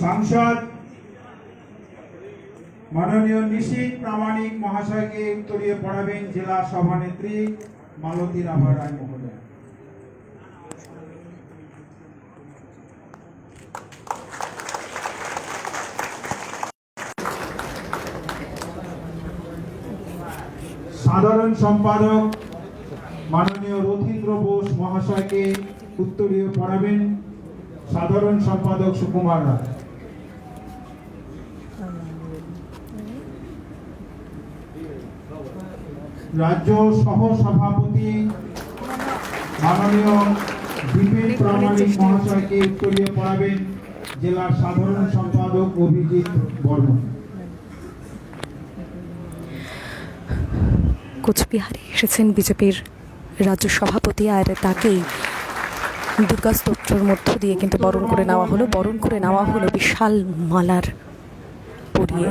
সাংসদ মাননীয় নিশীথ প্রামাণিক মহাশয়কে উত্তরীয় পড়াবেন জেলা সভানেত্রী মালতী রাভা রায় মহোদয়। সাধারণ সম্পাদক মাননীয় রথীন্দ্র বোস মহাশয়কে উত্তরীয় পড়াবেন সাধারণ সম্পাদক সুকুমার রায়। রাজ্য সহ সভাপতি মাননীয় বিপিন প্রামাণিক মহাশয়কে উত্তরীয় পড়াবেন জেলার সাধারণ সম্পাদক অভিজিৎ বর্মন। কোচবিহারে এসেছেন বিজেপির রাজ্য সভাপতি, আর তাকেই দুর্গা স্তোত্রের মধ্য দিয়ে কিন্তু বরণ করে নেওয়া হলো বিশাল মালার পরিয়ে।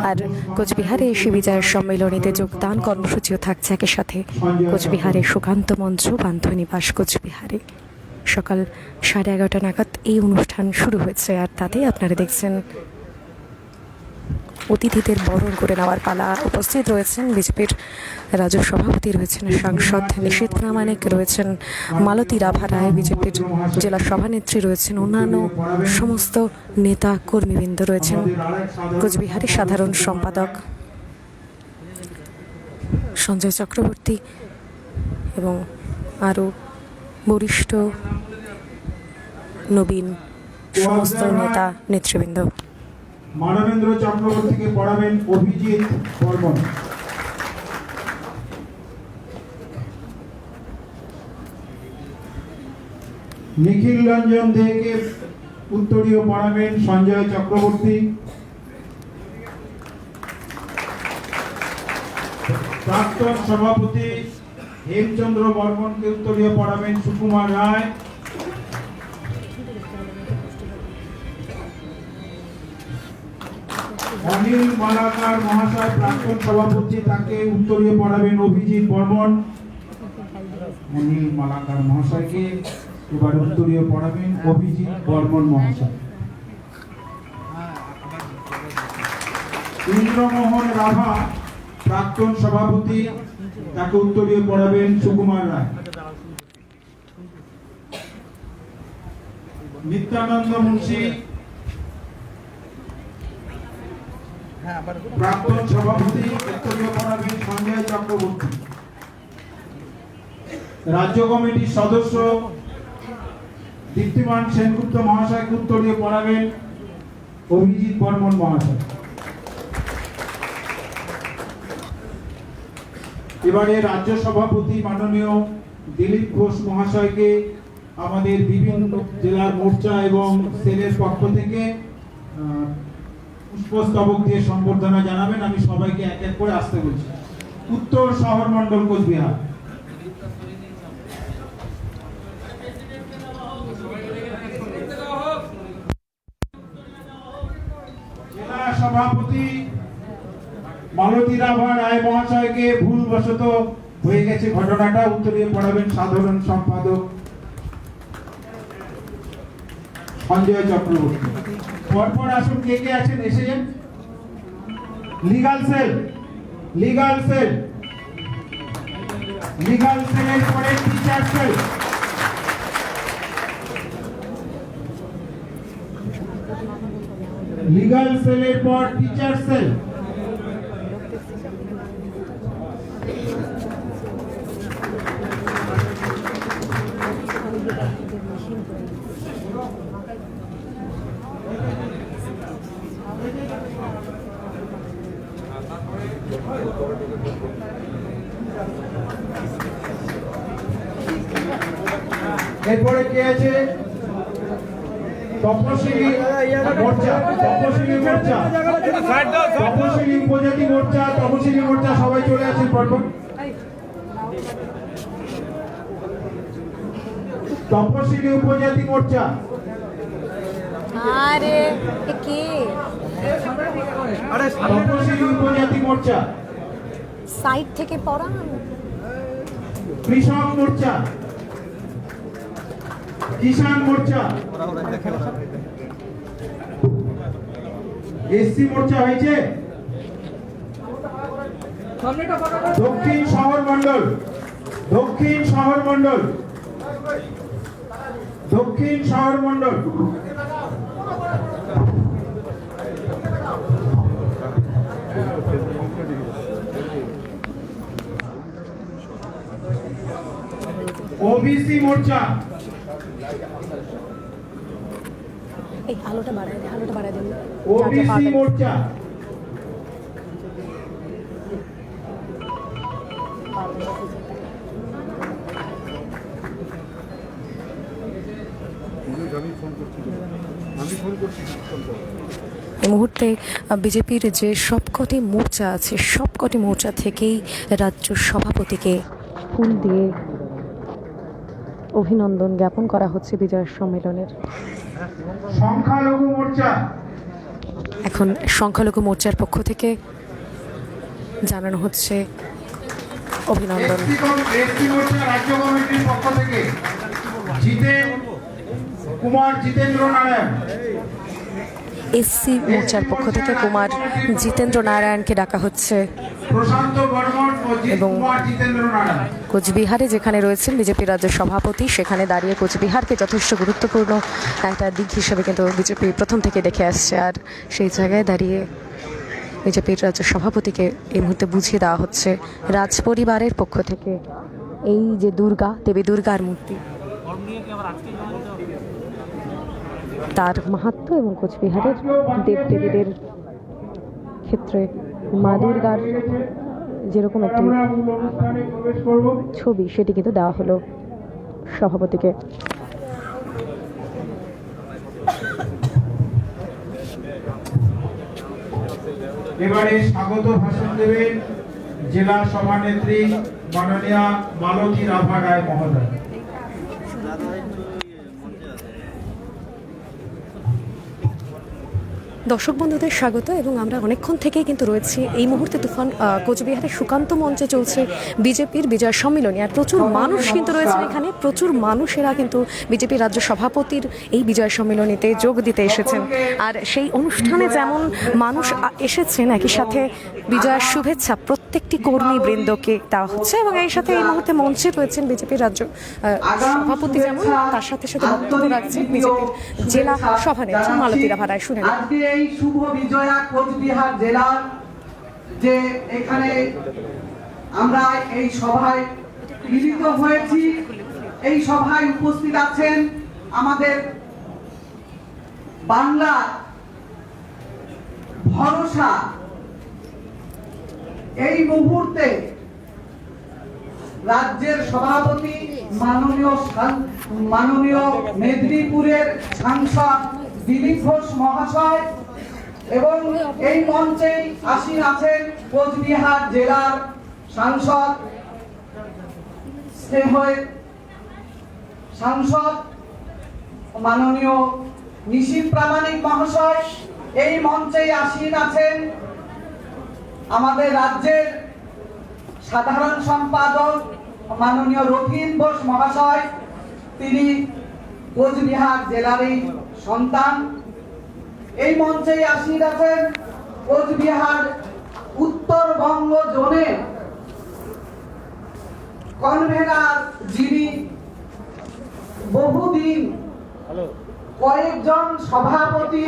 আর কোচবিহারে এসে বিজয়ের সম্মেলনীতে যোগদান কর্মসূচিও থাকছে একই সাথে কোচবিহারে সুকান্ত মঞ্চ পান্থনিবাস কোচবিহারে সকাল 11:30 নাগাদ এই অনুষ্ঠান শুরু হয়েছে। আর তাতেই আপনারা দেখছেন অতিথিদের বরণ করে নেওয়ার পালা। উপস্থিত রয়েছেন বিজেপির রাজ্য সভাপতি, রয়েছেন সাংসদ নিশীথ প্রামাণিক, রয়েছেন মালতী রাভা রায়, বিজেপির জেলা সভানেত্রী রয়েছেন, অন্যান্য সমস্ত নেতা কর্মীবৃন্দ রয়েছেন, কোচবিহারের সাধারণ সম্পাদক সঞ্জয় চক্রবর্তী এবং আরও বরিষ্ঠ নবীন সমস্ত নেতা নেতৃবৃন্দ। মানবেন্দ্র চক্রবর্তীকে পড়াবেন অভিজিৎ বর্মন। নিখিল রঞ্জন দেকে উত্তরীয় পড়াবেন সঞ্জয় চক্রবর্তী। প্রাক্তন সভাপতি হেমচন্দ্র বর্মনকে উত্তরীয় পড়াবেন সুকুমার রায়। অনিল মালাকার মহাশয় প্রাক্তন সভাপতি, তাকে উত্তরীয় পড়াবেন অভিজিৎ বর্মন। অনিল মালাকার মহাশয়কে এবার উত্তরীয় পড়াবেন অভিজিৎ বর্মন মহাশয়। ইন্দ্রমোহন রাভা প্রাক্তন সভাপতি, তাকে উত্তরীয় পড়াবেন সুকুমার রায়। নিত্যানন্দ মুন্সি প্রাক্তন সভাপতি, উত্তরীয় পড়াবেন সঞ্জয় চক্রবর্তী। রাজ্য কমিটির সদস্য দীপ্তিমান সেনগুপ্ত মহাশয়কে উত্তরীয় পড়াবেন অভিজিৎ বর্মন মহাশয়। এবারে রাজ্য সভাপতি মাননীয় দিলীপ ঘোষ মহাশয়কে আমাদের বিভিন্ন জেলার মোর্চা এবং সেলের পক্ষ থেকে পুষ্পস্তবক দিয়ে সম্বর্ধনা জানাবেন। আমি সবাইকে এক এক করে আসতে বলছি। উত্তর শহর মন্ডল কোচবিহার, জেলা সভাপতি মালতী রাভা রায় মহাশয়কে ভুলবশত হয়ে গেছে ঘটনাটা, উত্তরীয় পড়াবেন সাধারণ সম্পাদক সঞ্জয় চক্রবর্তী। পরপর আসুন, কে কে আছেন এসে যান। Legal sell, legal sell, legal সেলের পরে টিচার সেল, লিগাল সেলের পর টিচার সেল, এরপরে কে আছে তপশিলি মোর্চা, তপশিলি মোর্চা, তপশিলি উপজাতি মোর্চা, তপশিলি মোর্চা সবাই চলে আসেন পরপর। তপশিলি উপজাতি মোর্চা, আরে কে তপশিলি উপজাতি মোর্চা, সাইড থেকে পড়ান। কৃষক মোর্চা, কিষাণ মোর্চা, এসসি মোর্চা হয়েছে? দক্ষিণ শহর মন্ডল, দক্ষিণ শহর মন্ডল, দক্ষিণ শহর মন্ডল। ওবিসি মোর্চা, এই আলোটা বাড়ায় দিন। ওবিসি মোর্চা, এই মুহূর্তে বিজেপির যে সবকটি মোর্চা আছে সবকটি মোর্চা থেকেই রাজ্য সভাপতিকে ফুল দিয়ে অভিনন্দন জ্ঞাপন করা হচ্ছে বিজয় সম্মেলনের। সংখ্যালঘু মোর্চা, এখন সংখ্যালঘু মোর্চার পক্ষ থেকে জানানো হচ্ছে অভিনন্দন। এসসি মোর্চা রাজ্য কমিটির পক্ষ থেকে জিতেন্দ্র নারায়ণ, এসসি মোর্চার পক্ষ থেকে কুমার জিতেন্দ্র নারায়ণকে ডাকা হচ্ছে। প্রশান্ত বর্মন ও এবং কুমার জিতেন্দ্র নারায়ণ। কোচবিহারে যেখানে রয়েছেন বিজেপি রাজ্য সভাপতি, সেখানে দাঁড়িয়ে কোচবিহারকে যথেষ্ট গুরুত্বপূর্ণ একটা দিক হিসেবে কিন্তু বিজেপি প্রথম থেকে দেখে আসছে। আর সেই জায়গায় দাঁড়িয়ে বিজেপির রাজ্য সভাপতিকে এই মুহূর্তে বুঝিয়ে দেওয়া হচ্ছে রাজ পরিবারের পক্ষ থেকে এই যে দুর্গা, দেবী দুর্গার মূর্তি, তার মাহাত্ম্য এবং কোচবিহারের দেবদেবীদের ক্ষেত্রে মা দুর্গার যেরকম একটি আমরা মূল অনুষ্ঠানে প্রবেশ করব। ছবি, সেটি কিন্তু দেওয়া হলো সভাপতিকে। এবারে স্বাগত ভাষণ দেবেন জেলা সভানেত্রী মাননীয়া মালতী রাভা রায় মহোদয়। দর্শক বন্ধুদের স্বাগত, এবং আমরা অনেকক্ষণ থেকেই কিন্তু রয়েছি এই মুহূর্তে তুফান কোচবিহারের সুকান্ত মঞ্চে চলছে বিজেপির বিজয় সম্মেলনী। আর প্রচুর মানুষ কিন্তু রয়েছে এখানে, প্রচুর মানুষেরা কিন্তু বিজেপির রাজ্য সভাপতির এই বিজয় সম্মেলনীতে যোগ দিতে এসেছেন। আর সেই অনুষ্ঠানে যেমন মানুষ এসেছেন, একই সাথে বিজয়ের শুভেচ্ছা প্রত্যেকটি কর্মী বৃন্দকে দেওয়া হচ্ছে। এবং এই সাথে এই মুহূর্তে মঞ্চে রয়েছেন বিজেপির রাজ্য সভাপতি, যেমন তার সাথে সাথে বক্তব্য রাখছেন বিজেপির জেলা সভানেত্রী মালতী রাভা রায়। শুনে এই শুভ বিজয়া কোচবিহার জেলার যে এখানে আমরা এই সভায় মিলিত হয়েছি, এই সভায় উপস্থিত আছেন আমাদের বাংলার ভরসা, এই মুহূর্তে রাজ্যের সভাপতি মাননীয় মেদিনীপুরের সাংসদ দিলীপ ঘোষ মহাশয়, এবং এই মঞ্চে আসীন আছেন কোচবিহার জেলার সাংসদ মাননীয় নিশীথ প্রামাণিক মহাশয়। এই মঞ্চে আসীন আছেন আমাদের রাজ্যের সাধারণ সম্পাদক মাননীয় রথীন বোস মহাশয়, তিনি কোচবিহার জেলারই সন্তান। এই মঞ্চে আসীন আছেন কোচবিহার উত্তরবঙ্গ জোনের কনভেনার, যিনি বহুদিন কয়েকজন সভাপতি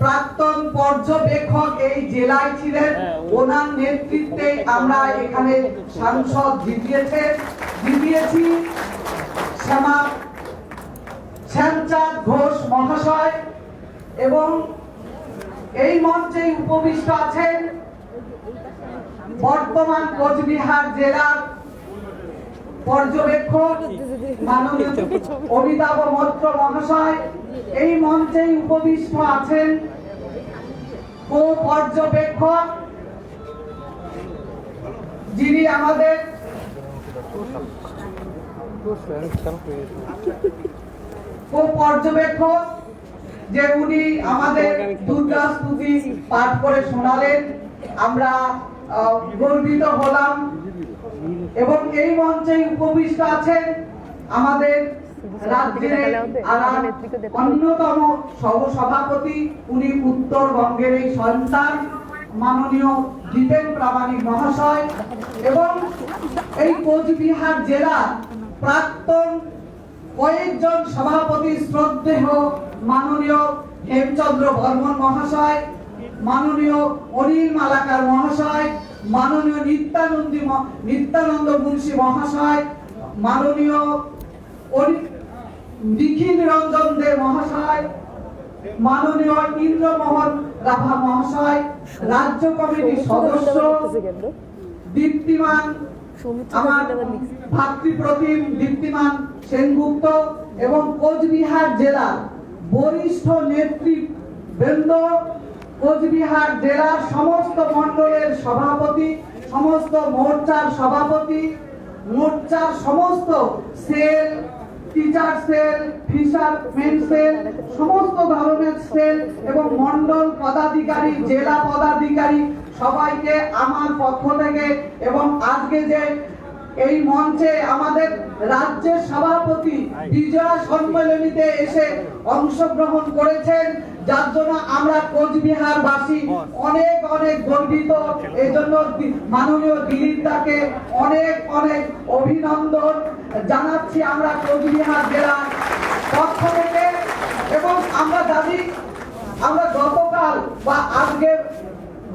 প্রাক্তন পর্যবেক্ষক এই জেলায় ছিলেন, ওনার নেতৃত্বে আমরা এখানে সাংসদ জিতিয়েছি শ্যামচাঁদ ঘোষ মহাশয়। এবং এই মঞ্চে উপবিষ্ট আছেন বর্তমান কোচবিহার জেলার পর্যবেক্ষক মাননীয় অমিতাভ মৈত্র মহাশয়। এই মঞ্চে উপবিষ্ট আছেন পর্যবেক্ষক, যিনি আমাদের পর্যবেক্ষক, যে উনি আমাদের দুর্গা স্তুতি পাঠ করে শোনালেন, আমরা গর্বিত হলাম। এবং এই মঞ্চে উপবিষ্ট আছেন আমাদের রাজ্যের আর অন্যতম সহসভাপতি, উনি উত্তরবঙ্গের এই সন্তান মাননীয় দীপেন প্রামাণিক মহাশয় এবং এই কোচবিহার জেলার প্রাক্তন কয়েকজন সভাপতি শ্রদ্ধেয় মাননীয় হেমচন্দ্র বর্মন মহাশয়, মাননীয় অনিল মালাকার মহাশয়, মাননীয় নিত্যানন্দ মুন্সী মহাশয়, মাননীয় নিখিল রঞ্জন দে মহাশয়, মাননীয় ইন্দ্রমোহন রাভা মহাশয়, রাজ্য কমিটির সদস্য দীপ্তিমান আমার ভাতৃপ্রতিম দীপ্তিমান সেনগুপ্ত এবং কোচবিহার জেলার বরিষ্ঠ নেতৃবৃন্দ, কোচবিহার জেলার সমস্ত মণ্ডলের সভাপতি, সমস্ত মোর্চার সভাপতি, মোর্চার সমস্ত cell, teacher cell, fisherman cell, সমস্ত ধরনের সেল এবং মণ্ডল পদাধিকারী, জেলা পদাধিকারী সবাইকে আমার পক্ষ থেকে এবং আজকে যে এই মঞ্চে আমাদের রাজ্যের সভাপতি বিজয়া সম্মেলনীতে এসে অংশগ্রহণ করেছেন, যার জন্য আমরা কোচবিহারবাসী অনেক অনেক গর্বিত। এই জন্য মাননীয় দিলীপ দাকে অনেক অনেক অভিনন্দন জানাচ্ছি আমরা কোচবিহার জেলার পক্ষ থেকে। এবং আমরা দাবি, আমরা গতকাল বা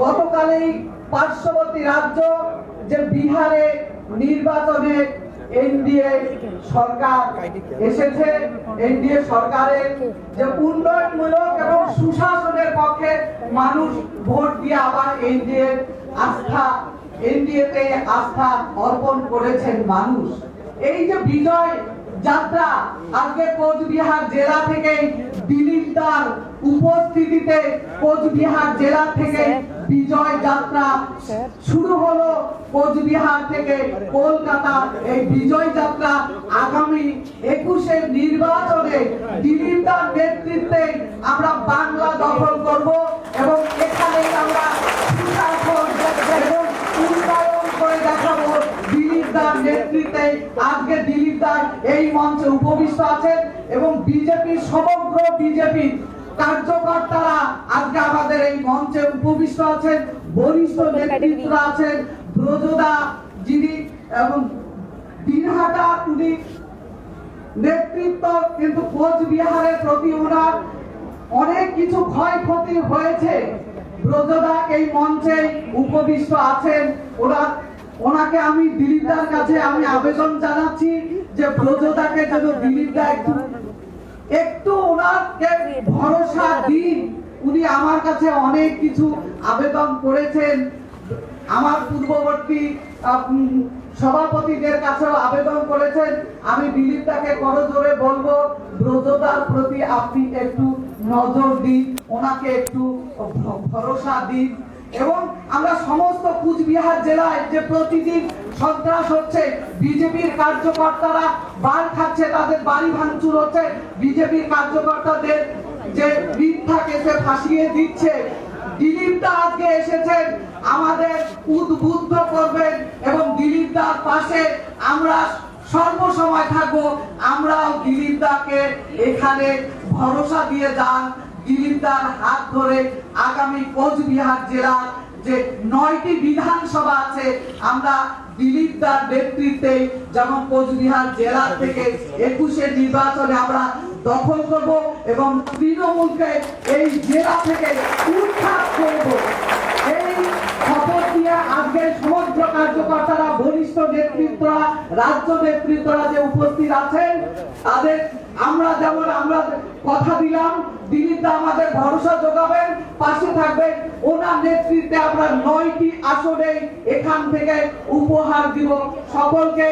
গতকালেই পার্শ্ববর্তী রাজ্য যে বিহারে নির্বাচনে এনডিএ সরকার এসেছে, এনডিএ সরকারের যে উন্নয়নমূলক এবং সুশাসনের পক্ষে মানুষ ভোট দিয়ে আবার এনডিএতে আস্থা অর্পণ করেছেন মানুষ। এই যে বিজয় যাত্রা আজকে কোচবিহার জেলা থেকে দিলীপ দার উপস্থিতিতে কোচবিহার জেলা থেকে বিজয় যাত্রা শুরু হলো। কোচবিহার থেকে কলকাতা এই বিজয় যাত্রা আগামী 21-এর নির্বাচনে দিলীপ দার নেতৃত্বে আমরা বাংলা দখল করব এবং এখানে আমরা সুশাসন এবং উন্নয়ন করে দেখাবো। দিলীপ দার নেতৃত্বে আজকে দিলীপ দার এই মঞ্চে উপবিষ্ট আছেন এবং বিজেপির সমগ্র বিজেপি কার্যকর্তারা আজকে আমাদের এই মঞ্চে উপবিষ্ট আছেন, বরিষ্ঠ নেতৃত্বরা আছেন, ব্রজদা যিনি এবং দিনহাটা উনি নেতৃত্ব, কিন্তু কোচবিহারের প্রতি ওনার অনেক কিছু ক্ষয়ক্ষতি হয়েছে। ব্রজদা এই মঞ্চে উপবিষ্ট আছেন, ওনাকে আমি দিলীপ দার কাছে আমি আবেদন জানাচ্ছি যে ব্রজদাকে যেন দিলীপ দা একটু ওনাকে ভরসা দিন। উনি আমার কাছে অনেক কিছু আবেদন করেছেন, আমার পূর্ববর্তী সভাপতিদের কাছেও আবেদন করেছেন। আমি দিলীপ দাকে করজোরে বলবো ব্রজদার প্রতি আপনি একটু নজর দিন, ওনাকে একটু ভরসা দিন। এবং আমরা সমস্ত কুচবিহার জেলায় যে প্রতিদিন সন্ত্রাস হচ্ছে, বিজেপির কার্যকর্তারা বাল খাচ্ছে, তাদের বাড়ি ভাঙচুর হচ্ছে, বিজেপির কার্যকর্তাদের যে মিথ্যা কেসে ফাঁসিয়ে দিচ্ছে, দিলীপ দা আজকে এসেছেন আমাদের উদ্বুদ্ধ করবেন এবং দিলীপ দার পাশে আমরা সর্বসময় থাকবো। আমরাও দিলীপ দাকে এখানে ভরসা দিয়ে যান, দিলীপ দার হাত ধরে আগামী কোচবিহার জেলার যে 9টি বিধানসভা আছে আমরা দিলীপ দার নেতৃত্বে যেমন কোচবিহার জেলা থেকে 21-এর নির্বাচনে আমরা দখল করব এবং তৃণমূলকে এই জেলা থেকে উৎখাত করব। এই শপথ দিয়ে আজকে সমগ্র কার্যকর্তারা, বরিষ্ঠ নেতৃত্বরা, রাজ্য নেতৃত্বরা যে উপস্থিত আছেন তাদের আমরা কথা দিলাম দিলীপ দা আমাদের ভরসা যোগাবেন, পাশে থাকবেন। ওনার নেতৃত্বে আমরা 9টি আসনে এখান থেকে উপহার দিব। সকলকে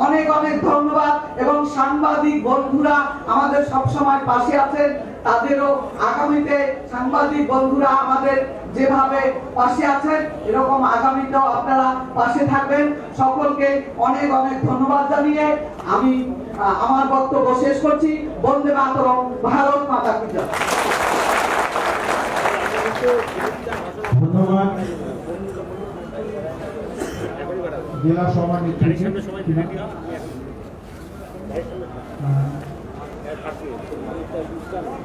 অনেক অনেক ধন্যবাদ এবং সাংবাদিক বন্ধুরা আমাদের সব সময় পাশে আছেন, তাদেরও আগামীতে সাংবাদিক বন্ধুরা আমাদের যেভাবে পাশে আছেন এরকম আগামীতেও আপনারা পাশে থাকবেন। সকলকে অনেক অনেক ধন্যবাদ জানিয়ে আমি আমার বক্তব্য শেষ করছি। বন্দে মাতরম, ভারত মাতা কি জয়। ধন্যবাদ জেলা সভানেত্রী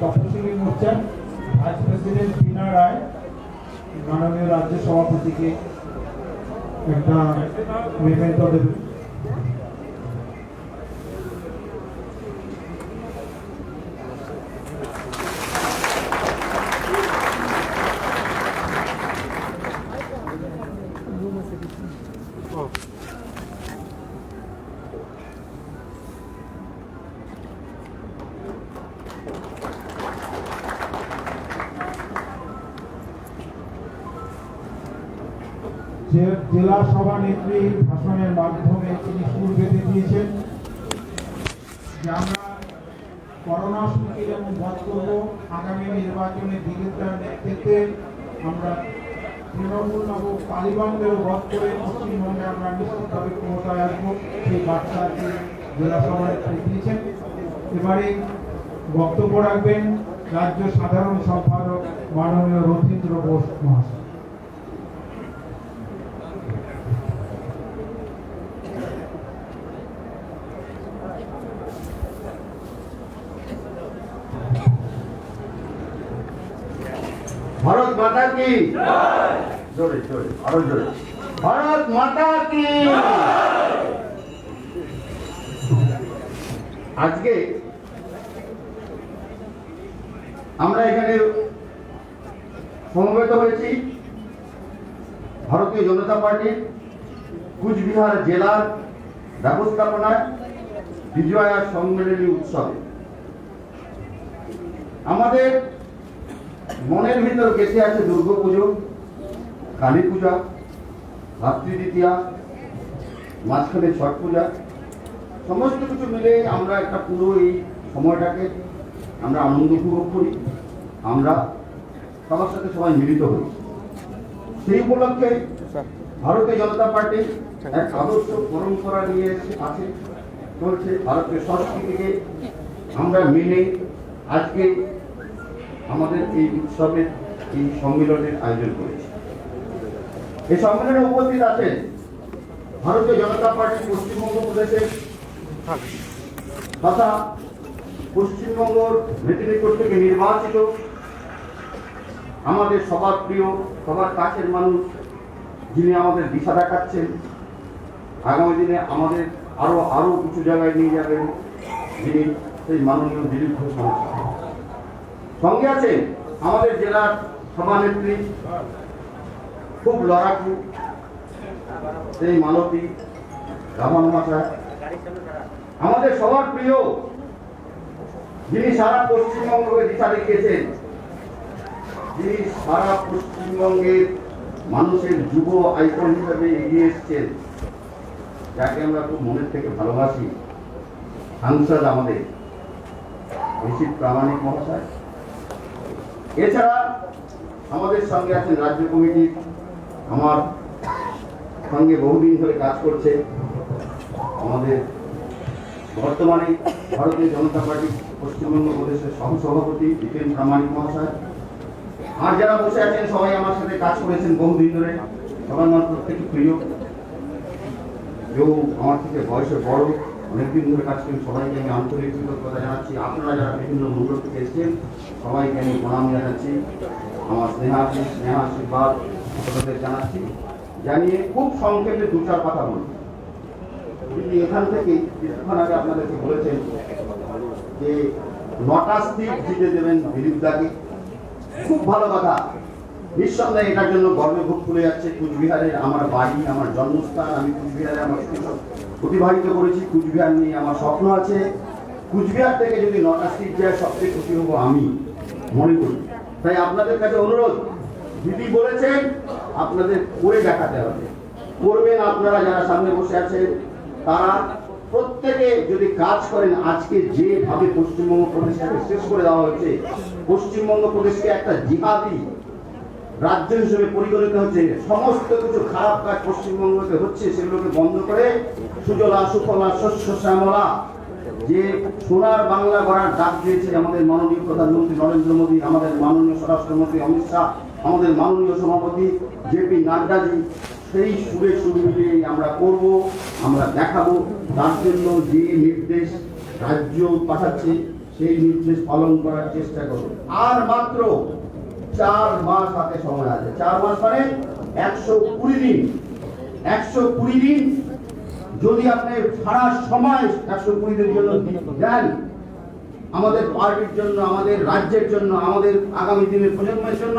তপশিলি মোর্চা ভাইস প্রেসিডেন্ট বিনা রায় মাননীয় রাজ্য সভাপতিকে একটা মেমেন্টো দেবে। জেলা সভানেত্রী ভাষণের মাধ্যমে তিনি সুর বেঁধে দিয়েছেন যে আমরা করোনা শুরুকে যেমন বধ করব, আগামী নির্বাচনে দিলীপ রায়ের নেতৃত্বে আমরা তৃণমূল এবং তালিবানদের বধ করে পশ্চিমবঙ্গে আমরা নিশ্চিতভাবে ক্ষমতায় আসবো, সেই বার্তাটি জেলা সভানেত্রী দিয়েছেন। এবারে বক্তব্য রাখবেন রাজ্য সাধারণ সম্পাদক মাননীয় রথীন্দ্র বোস মহাশয়। ভারত মাতা কি জোরে জোরে আরো জোরে, ভারত মাতা কি। আজকে আমরা এখানে সমবেত হয়েছি ভারতীয় জনতা পার্টির কুচবিহার জেলার ব্যবস্থাপনায় বিজয়া সম্মেলনী উৎসবে। আমাদের মনের ভিতর গেঁথে আছে দুর্গাপুজো, কালী পূজা, ভাতৃদ্বিতীয়া, মাঝখানে ছট পূজা, সমস্ত কিছু মিলে আমরা একটা পুরো এই সময়টাকে আমরা আনন্দ উপভোগ করি, আমরা সবার সাথে সবাই মিলিত হই। সেই উপলক্ষে ভারতীয় জনতা পার্টি এক আদর্শ পরম্পরা নিয়ে আছে চলছে। ভারতীয় সংস্কৃতিকে আমরা মেনে আজকে আমাদের এই উৎসবের এই সম্মেলনের আয়োজন করেছি। এই সম্মেলনে উপস্থিত আছেন ভারতীয় জনতা পার্টি পশ্চিমবঙ্গ প্রদেশের তথা পশ্চিমবঙ্গ মেদিনীপুর থেকে নির্বাচিত আমাদের সবার প্রিয়, সবার কাছের মানুষ, যিনি আমাদের দিশা দেখাচ্ছেন, আগামী দিনে আমাদের আরো কিছু জায়গায় নিয়ে যাবেন, যিনি সেই মাননীয় দিলীপ ঘোষ মহাশয়। সঙ্গে আছেন আমাদের জেলার সভানেত্রী, খুব লড়াকু সেই মালতী রাভা মহাশয়, আমাদের সবার প্রিয়, যিনি সারা পশ্চিমবঙ্গকে দিশা দেখিয়েছেন, যিনি সারা পশ্চিমবঙ্গের মানুষের যুব আইকন হিসেবে এগিয়ে এসছেন, যাকে আমরা খুব মনের থেকে ভালোবাসি, সাংসদ আমাদের ঋষিত প্রামাণিক মহাশয়। এছাড়া আমাদের সঙ্গে আছেন রাজ্য কমিটির, আমার সঙ্গে বহুদিন ধরে কাজ করছে আমাদের বর্তমানে ভারতীয় জনতা পার্টি পশ্চিমবঙ্গ প্রদেশের সহসভাপতি জিতেন প্রামাণিক মহাশয়। আর যারা বসে আছেন সবাই আমার সাথে কাজ করেছেন বহুদিন ধরে, সবার আমার প্রত্যেকে প্রিয়, কেউ আমার থেকে বয়সে বড়, অনেকদিন ধরে কাজ করেন, সবাইকে আমি আন্তরিক কৃতজ্ঞতা জানাচ্ছি। আপনারা যারা বিভিন্ন মূল্য থেকে এসেছেন সবাইকে আমি প্রণাম জানাচ্ছি, আমার স্নেহাশীর্বাদ আপনাদের জানাচ্ছি। জানিয়ে খুব সংক্ষেপে দু চার কথা বলব। কিন্তু এখান থেকে কিছুক্ষণ আগে আপনাদেরকে বলেছেন যে 9টা সিট জিতে দেবেন দিলীপ দাকে, খুব ভালো কথা। নিঃসন্দেহে এটার জন্য গর্বে বুক ফুলে যাচ্ছে। কুচবিহারের আমার বাড়ি, আমার জন্মস্থান, আমি কুচবিহারে আমার অতিবাহিত করেছি, কুচবিহার নিয়ে আমার স্বপ্ন আছে। কুচবিহার থেকে যদি 9টা সিট যায় সবচেয়ে খুশি হবো আমি মনে করি। তাই আপনাদের কাছে অনুরোধ, দিদি বলেছেন আপনাদের করে দেখাতে হবে, করবেন। আপনারা যারা সামনে বসে আছেন তারা প্রত্যেকে যদি কাজ করেন, আজকে যেভাবে পশ্চিমবঙ্গ প্রদেশটাকে শেষ করে দেওয়া হয়েছে, পশ্চিমবঙ্গ প্রদেশকে একটা জিহাদি রাজ্য হিসেবে পরিগণিত হচ্ছে, সমস্ত কিছু খারাপ কাজ পশ্চিমবঙ্গতে হচ্ছে, সেগুলোকে বন্ধ করে সুজলা সুফলা শস্য শ্যামলা যে সোনার বাংলা গড়ার ডাক দিয়েছে আমাদের মাননীয় প্রধানমন্ত্রী নরেন্দ্র মোদী, আমাদের মাননীয় স্বরাষ্ট্রমন্ত্রী অমিত শাহ, আমাদের মাননীয় সভাপতি জেপি নাড্ডাজি, সেই সুরে সুর মিলিয়ে আমরা করব, আমরা দেখাবো। তার জন্য যে নির্দেশ রাজ্য পাঠাচ্ছে সেই নির্দেশ পালন করার চেষ্টা করুন। আর মাত্র 4 মাস হাতে সময় আছে। 4 মাস মানে 120 দিন। 120 দিন যদি আপনি সারা সময় 120 দিনের জন্য দেন, আমাদের পার্টির জন্য, আমাদের রাজ্যের জন্য, আমাদের আগামী দিনের প্রজন্মের জন্য,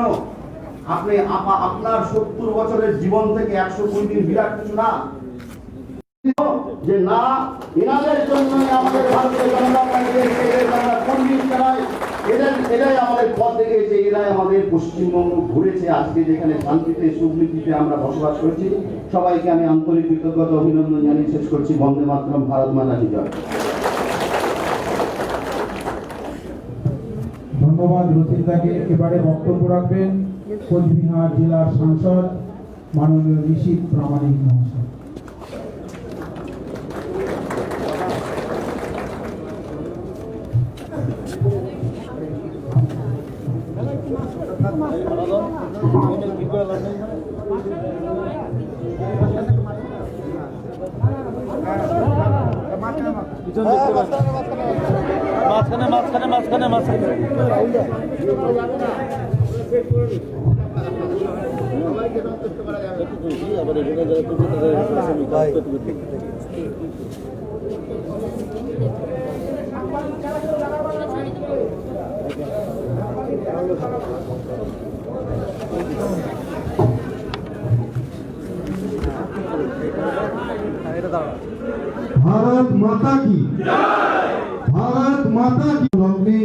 আপনি আপনার 70 বছরের জীবন থেকে 120 দিন বিরাট কিছু না। যে না, এনাদের জন্য আমাদের ভারতীয় জনতা পার্টির আমরা পন্ডিত চালাই, এরাই আমাদের পথ দেখিয়েছে, এরাই আমাদের পশ্চিমবঙ্গ ঘুরেছে। আজকে যেখানে শান্তিতে সুনীতিতে আমরা বসবাস করছি, সবাইকে আমি আন্তরিক কৃতজ্ঞতা অভিনন্দন জানিয়ে শেষ করছি। বন্দে মাতরম, ভারত মাতা কি জয়। ধন্যবাদ রথিনদাকে। এবারে বক্তব্য রাখবেন কোচবিহার জেলার সাংসদ মাননীয় ঋষিত প্রামাণিক মহাশয়। भारत माता की भारत माता की লগ্নে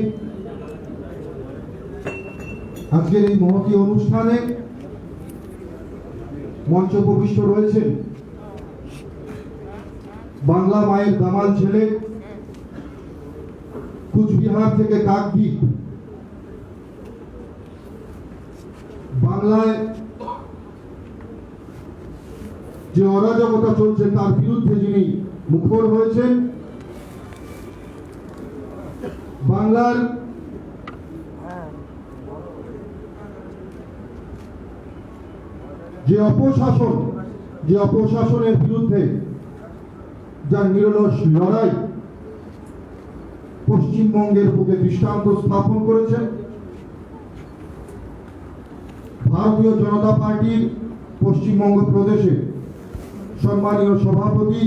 আজকের এই মহতী অনুষ্ঠানে মঞ্চ উপবিষ্ট রয়েছেন বাংলা মায়ের দামাল ছেলে, কুচবিহার থেকে কাকদ্বীপ, বাংলায় যে অরাজকতা চলছে তার বিরুদ্ধে যিনি মুখর হয়েছেন, বাংলার যে অপশাসনের বিরুদ্ধে যার নিরলস লড়াই পশ্চিমবঙ্গের বুকে দৃষ্টান্ত স্থাপন করেছেন, ভারতীয় জনতা পার্টির পশ্চিমবঙ্গ প্রদেশে সম্মানীয় সভাপতি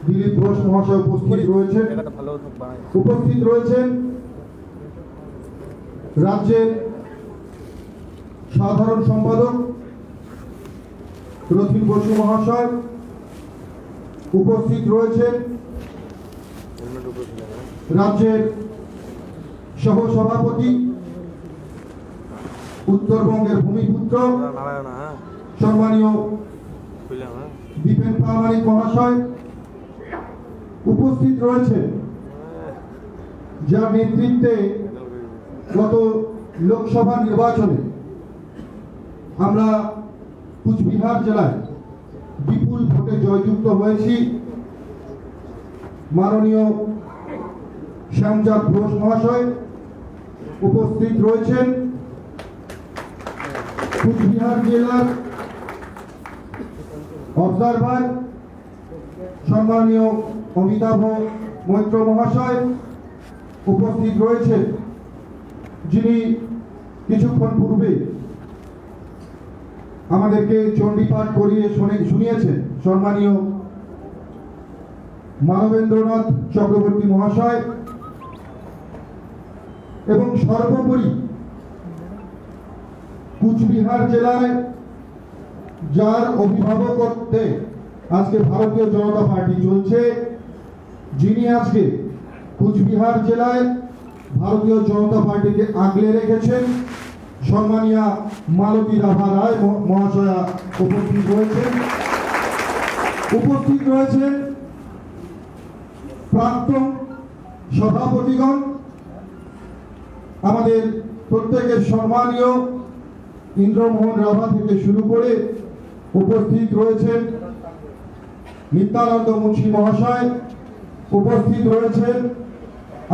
দিলীপ ঘোষ মহাশয় উপস্থিত রয়েছেন রাজ্যের সাধারণ সম্পাদক রথিন বসু মহাশয়, উপস্থিত রয়েছেন রাজ্যের সহসভাপতি উত্তরবঙ্গের ভূমিপুত্র সম্মানীয় দীপেন প্রামাণিক মহাশয়, উপস্থিত রয়েছে যার নেতৃত্বে গত লোকসভা নির্বাচনে আমরা কুচবিহার জেলায় বিপুল ভোটে জয়যুক্ত হয়েছি মাননীয় শ্যামচাঁদ ঘোষ মহাশয়, উপস্থিত রয়েছেন কুচবিহার জেলার অবজারভার সম্মানীয় অমিতাভ মৈত্র মহাশয়, উপস্থিত রয়েছেন যিনি কিছুক্ষণ পূর্বে আমাদেরকে চণ্ডীপাঠ করিয়ে শুনিয়েছেন সম্মানীয় মানবেন্দ্রনাথ চক্রবর্তী মহাশয়, এবং সর্বোপরি কুচবিহার জেলায় যার অভিভাবকত্বে আজকে ভারতীয় জনতা পার্টি চলছে, যিনি আজকে কুচবিহার জেলায় ভারতীয় জনতা পার্টিকে আগলে রেখেছেন, সম্মানীয় মালতী রাভা রায় মহাশয়া উপস্থিত রয়েছেন প্রাক্তন সভাপতিগণ, আমাদের প্রত্যেকের সম্মানীয় ইন্দ্রমোহন রাভা থেকে শুরু করে উপস্থিত রয়েছেন নিত্যানন্দ মুন্সী মহাশয়, উপস্থিত রয়েছেন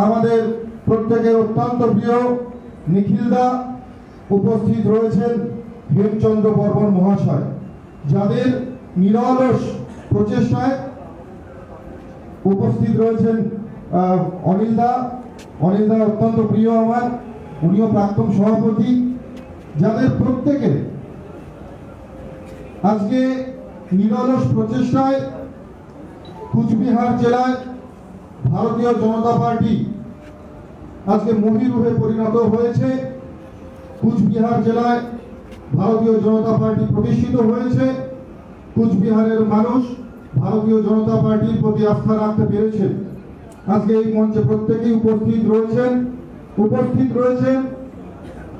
আমাদের প্রত্যেকের অত্যন্ত প্রিয় নিখিলদা, উপস্থিত রয়েছেন হেমচন্দ্র বর্মন মহাশয়, যাদের নিরলস প্রচেষ্টায় উপস্থিত রয়েছেন অনিল দা অত্যন্ত প্রিয় আমার, উনিও প্রাক্তন সভাপতি, যাদের প্রত্যেকের আজকে নিরলস প্রচেষ্টায় কুচবিহার জেলায় ভারতীয় জনতা পার্টি আজকে মহিরুহে পরিণত হয়েছে। কুচবিহার জেলায় ভারতীয় জনতা পার্টি প্রতিষ্ঠিত হয়েছে। কুচবিহারের মানুষ ভারতীয় জনতা পার্টির প্রতি আস্থা রাখতে পেরেছেন। আজকে এই মঞ্চে প্রত্যেকেই উপস্থিত রয়েছেন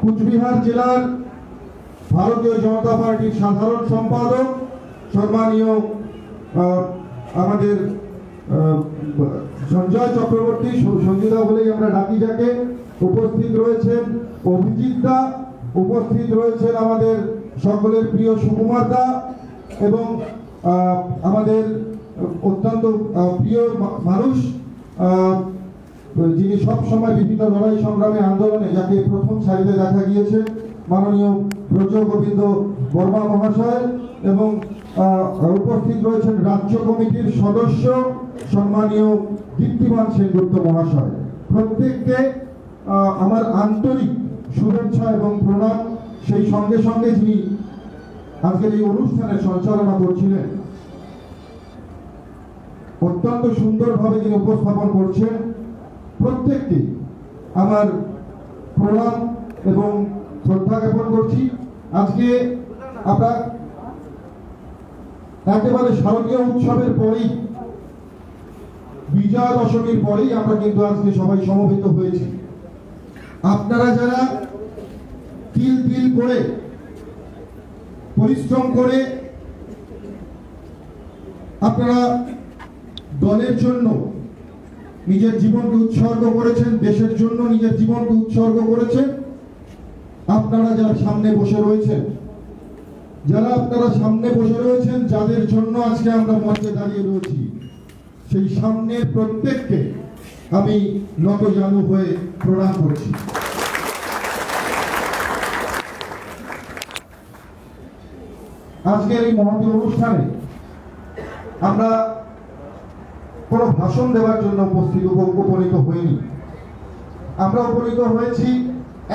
কুচবিহার জেলার ভারতীয় জনতা পার্টির সাধারণ সম্পাদক সম্মানীয় আমাদের সঞ্জয় চক্রবর্তী, সঞ্জিতা বলেই আমরা ডাকি যাকে, উপস্থিত রয়েছেন অভিজিৎ দা, উপস্থিত রয়েছেন আমাদের সকলের প্রিয় সুকুমার দা, এবং আমাদের অত্যন্ত প্রিয় মানুষ যিনি সব সময় বিভিন্ন লড়াই সংগ্রামে আন্দোলনে যাকে প্রথম সারিতে দেখা গিয়েছে, মাননীয় ব্রজ গোবিন্দ বর্মা মহাশয়, এবং উপস্থিত রয়েছেন রাজ্য কমিটির সদস্য সম্মানীয় দীপ্তিমান সেনগুপ্ত মহাশয়। প্রত্যেককে আমার আন্তরিক শুভেচ্ছা এবং প্রণাম। সেই সঙ্গে সঙ্গে যিনি আজকের এই অনুষ্ঠানের সঞ্চালনা করছিলেন, অত্যন্ত সুন্দরভাবে যিনি উপস্থাপন করছেন, প্রত্যেককে আমার প্রণাম এবং শ্রদ্ধা জ্ঞাপন করছি। আজকে আমরা একেবারে শারদীয় উৎসবের পরেই, বিজয়া দশমীর পরেই আমরা কিন্তু আজকে সবাই সমবেত হয়েছি। আপনারা যারা তিল তিল করে পরিশ্রম করে আপনারা দলের জন্য নিজের জীবনকে উৎসর্গ করেছেন, দেশের জন্য নিজের জীবনকে উৎসর্গ করেছেন, আপনারা যারা সামনে বসে রয়েছেন, যাদের জন্য আজকে আমরা মঞ্চে দাঁড়িয়ে রয়েছি, সেই সামনের প্রত্যেককে আমি নতজানু হয়ে প্রণাম করছি। আজকের এই মহতী অনুষ্ঠানে আমরা কোনো ভাষণ দেওয়ার জন্য উপনীত হইনি। আমরা উপনীত হয়েছি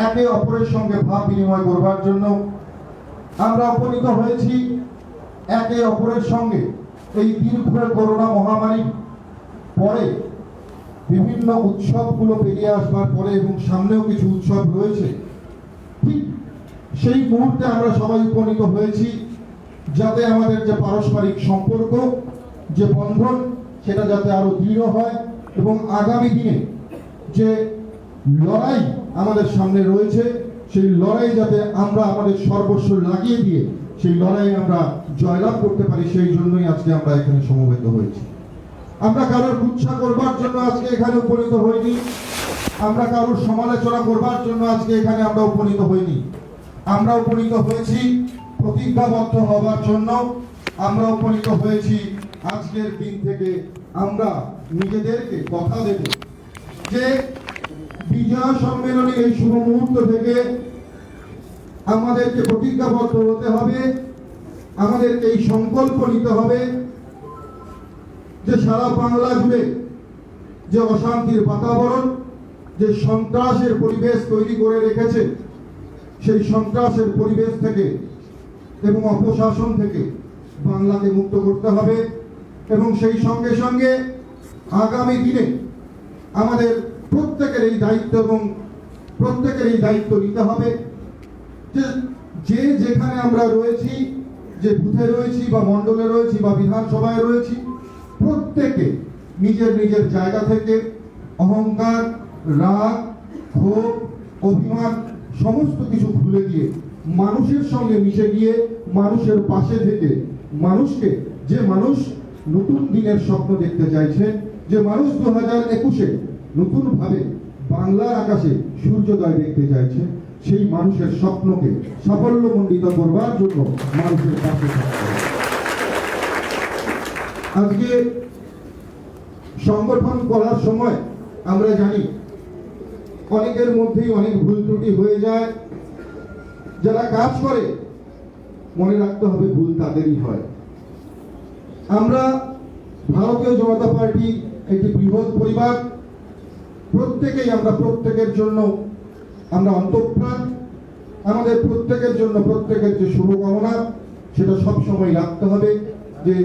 একে অপরের সঙ্গে ভাব বিনিময় করবার জন্য। আমরা উপনীত হয়েছি একে অপরের সঙ্গে এই দীর্ঘ করোনা মহামারী পরে বিভিন্ন উৎসবগুলো পেরিয়ে আসবার পরে, এবং সামনেও কিছু উৎসব রয়েছে, ঠিক সেই মুহূর্তে আমরা সবাই উপনীত হয়েছি যাতে আমাদের যে পারস্পরিক সম্পর্ক, যে বন্ধন, সেটা যাতে আরো দৃঢ় হয়, এবং আগামী দিনে যে লড়াই আমাদের সামনে রয়েছে, সেই লড়াই যাতে আমরা আমাদের সর্বস্ব লাগিয়ে দিয়ে সেই লড়াই আমরা জয়লাভ করতে পারি, সেই জন্যই আজকে আমরা এখানে সমবেত হয়েছি। আমরা কারোর কুৎসা করবার জন্য আজকে এখানে উপনীত হইনি, আমরা কারোর সমালোচনা করবার জন্য আজকে এখানে আমরা উপনীত হইনি। আমরা উপনীত হয়েছি প্রতিজ্ঞাবদ্ধ হবার জন্য। আমরা উপনীত হয়েছি আজকের দিন থেকে আমরা নিজেদেরকে কথা দেব যে বিজয় সম্মেলনে এই শুভ মুহূর্ত থেকে আমাদেরকে প্রতিজ্ঞাবদ্ধ হতে হবে, আমাদেরকে এই সংকল্প নিতে হবে যে সারা বাংলা জুড়ে যে অশান্তির বাতাবরণ, যে সন্ত্রাসের পরিবেশ তৈরি করে রেখেছে, সেই সন্ত্রাসের পরিবেশ থেকে এবং অপশাসন থেকে বাংলাকে মুক্ত করতে হবে। এবং সেই সঙ্গে সঙ্গে আগামী দিনে আমাদের প্রত্যেকের এই দায়িত্ব এবং প্রত্যেকের এই দায়িত্ব নিতে হবে যে যেখানে আমরা রয়েছি, যে বুথে রয়েছি বা মণ্ডলে রয়েছি বা বিধানসভায় রয়েছি, প্রত্যেকে নিজের নিজের জায়গা থেকে অহংকার, রাগ, ক্ষোভ, অভিমান সমস্ত কিছু ভুলে গিয়ে মানুষের সঙ্গে মিশে গিয়ে মানুষের পাশে থেকে মানুষকে, যে মানুষ নতুন দিনের স্বপ্ন দেখতে চাইছে, যে মানুষ 2021-এ নতুন ভাবে বাংলার আকাশে সূর্যোদয় দেখতে চাইছে, সেই মানুষের স্বপ্নকে সাফল্যমণ্ডিত করবার জন্য মানুষের পাশে থাকতে হবে। আজকে সংগঠন করার সময় আমরা জানি অনেকের মধ্যেই অনেক ভুল ত্রুটি হয়ে যায়। যারা কাজ করে মনে রাখতে হবে ভুল তাদেরই হয়। আমরা ভারতীয় জনতা পার্টি একটি বৃহৎ পরিবার, প্রত্যেকেই আমরা প্রত্যেকের জন্য আমরা অন্তঃপ্রাণ, আমাদের প্রত্যেকের জন্য প্রত্যেকের যে শুভকামনা সেটা সবসময় রাখতে হবে, যে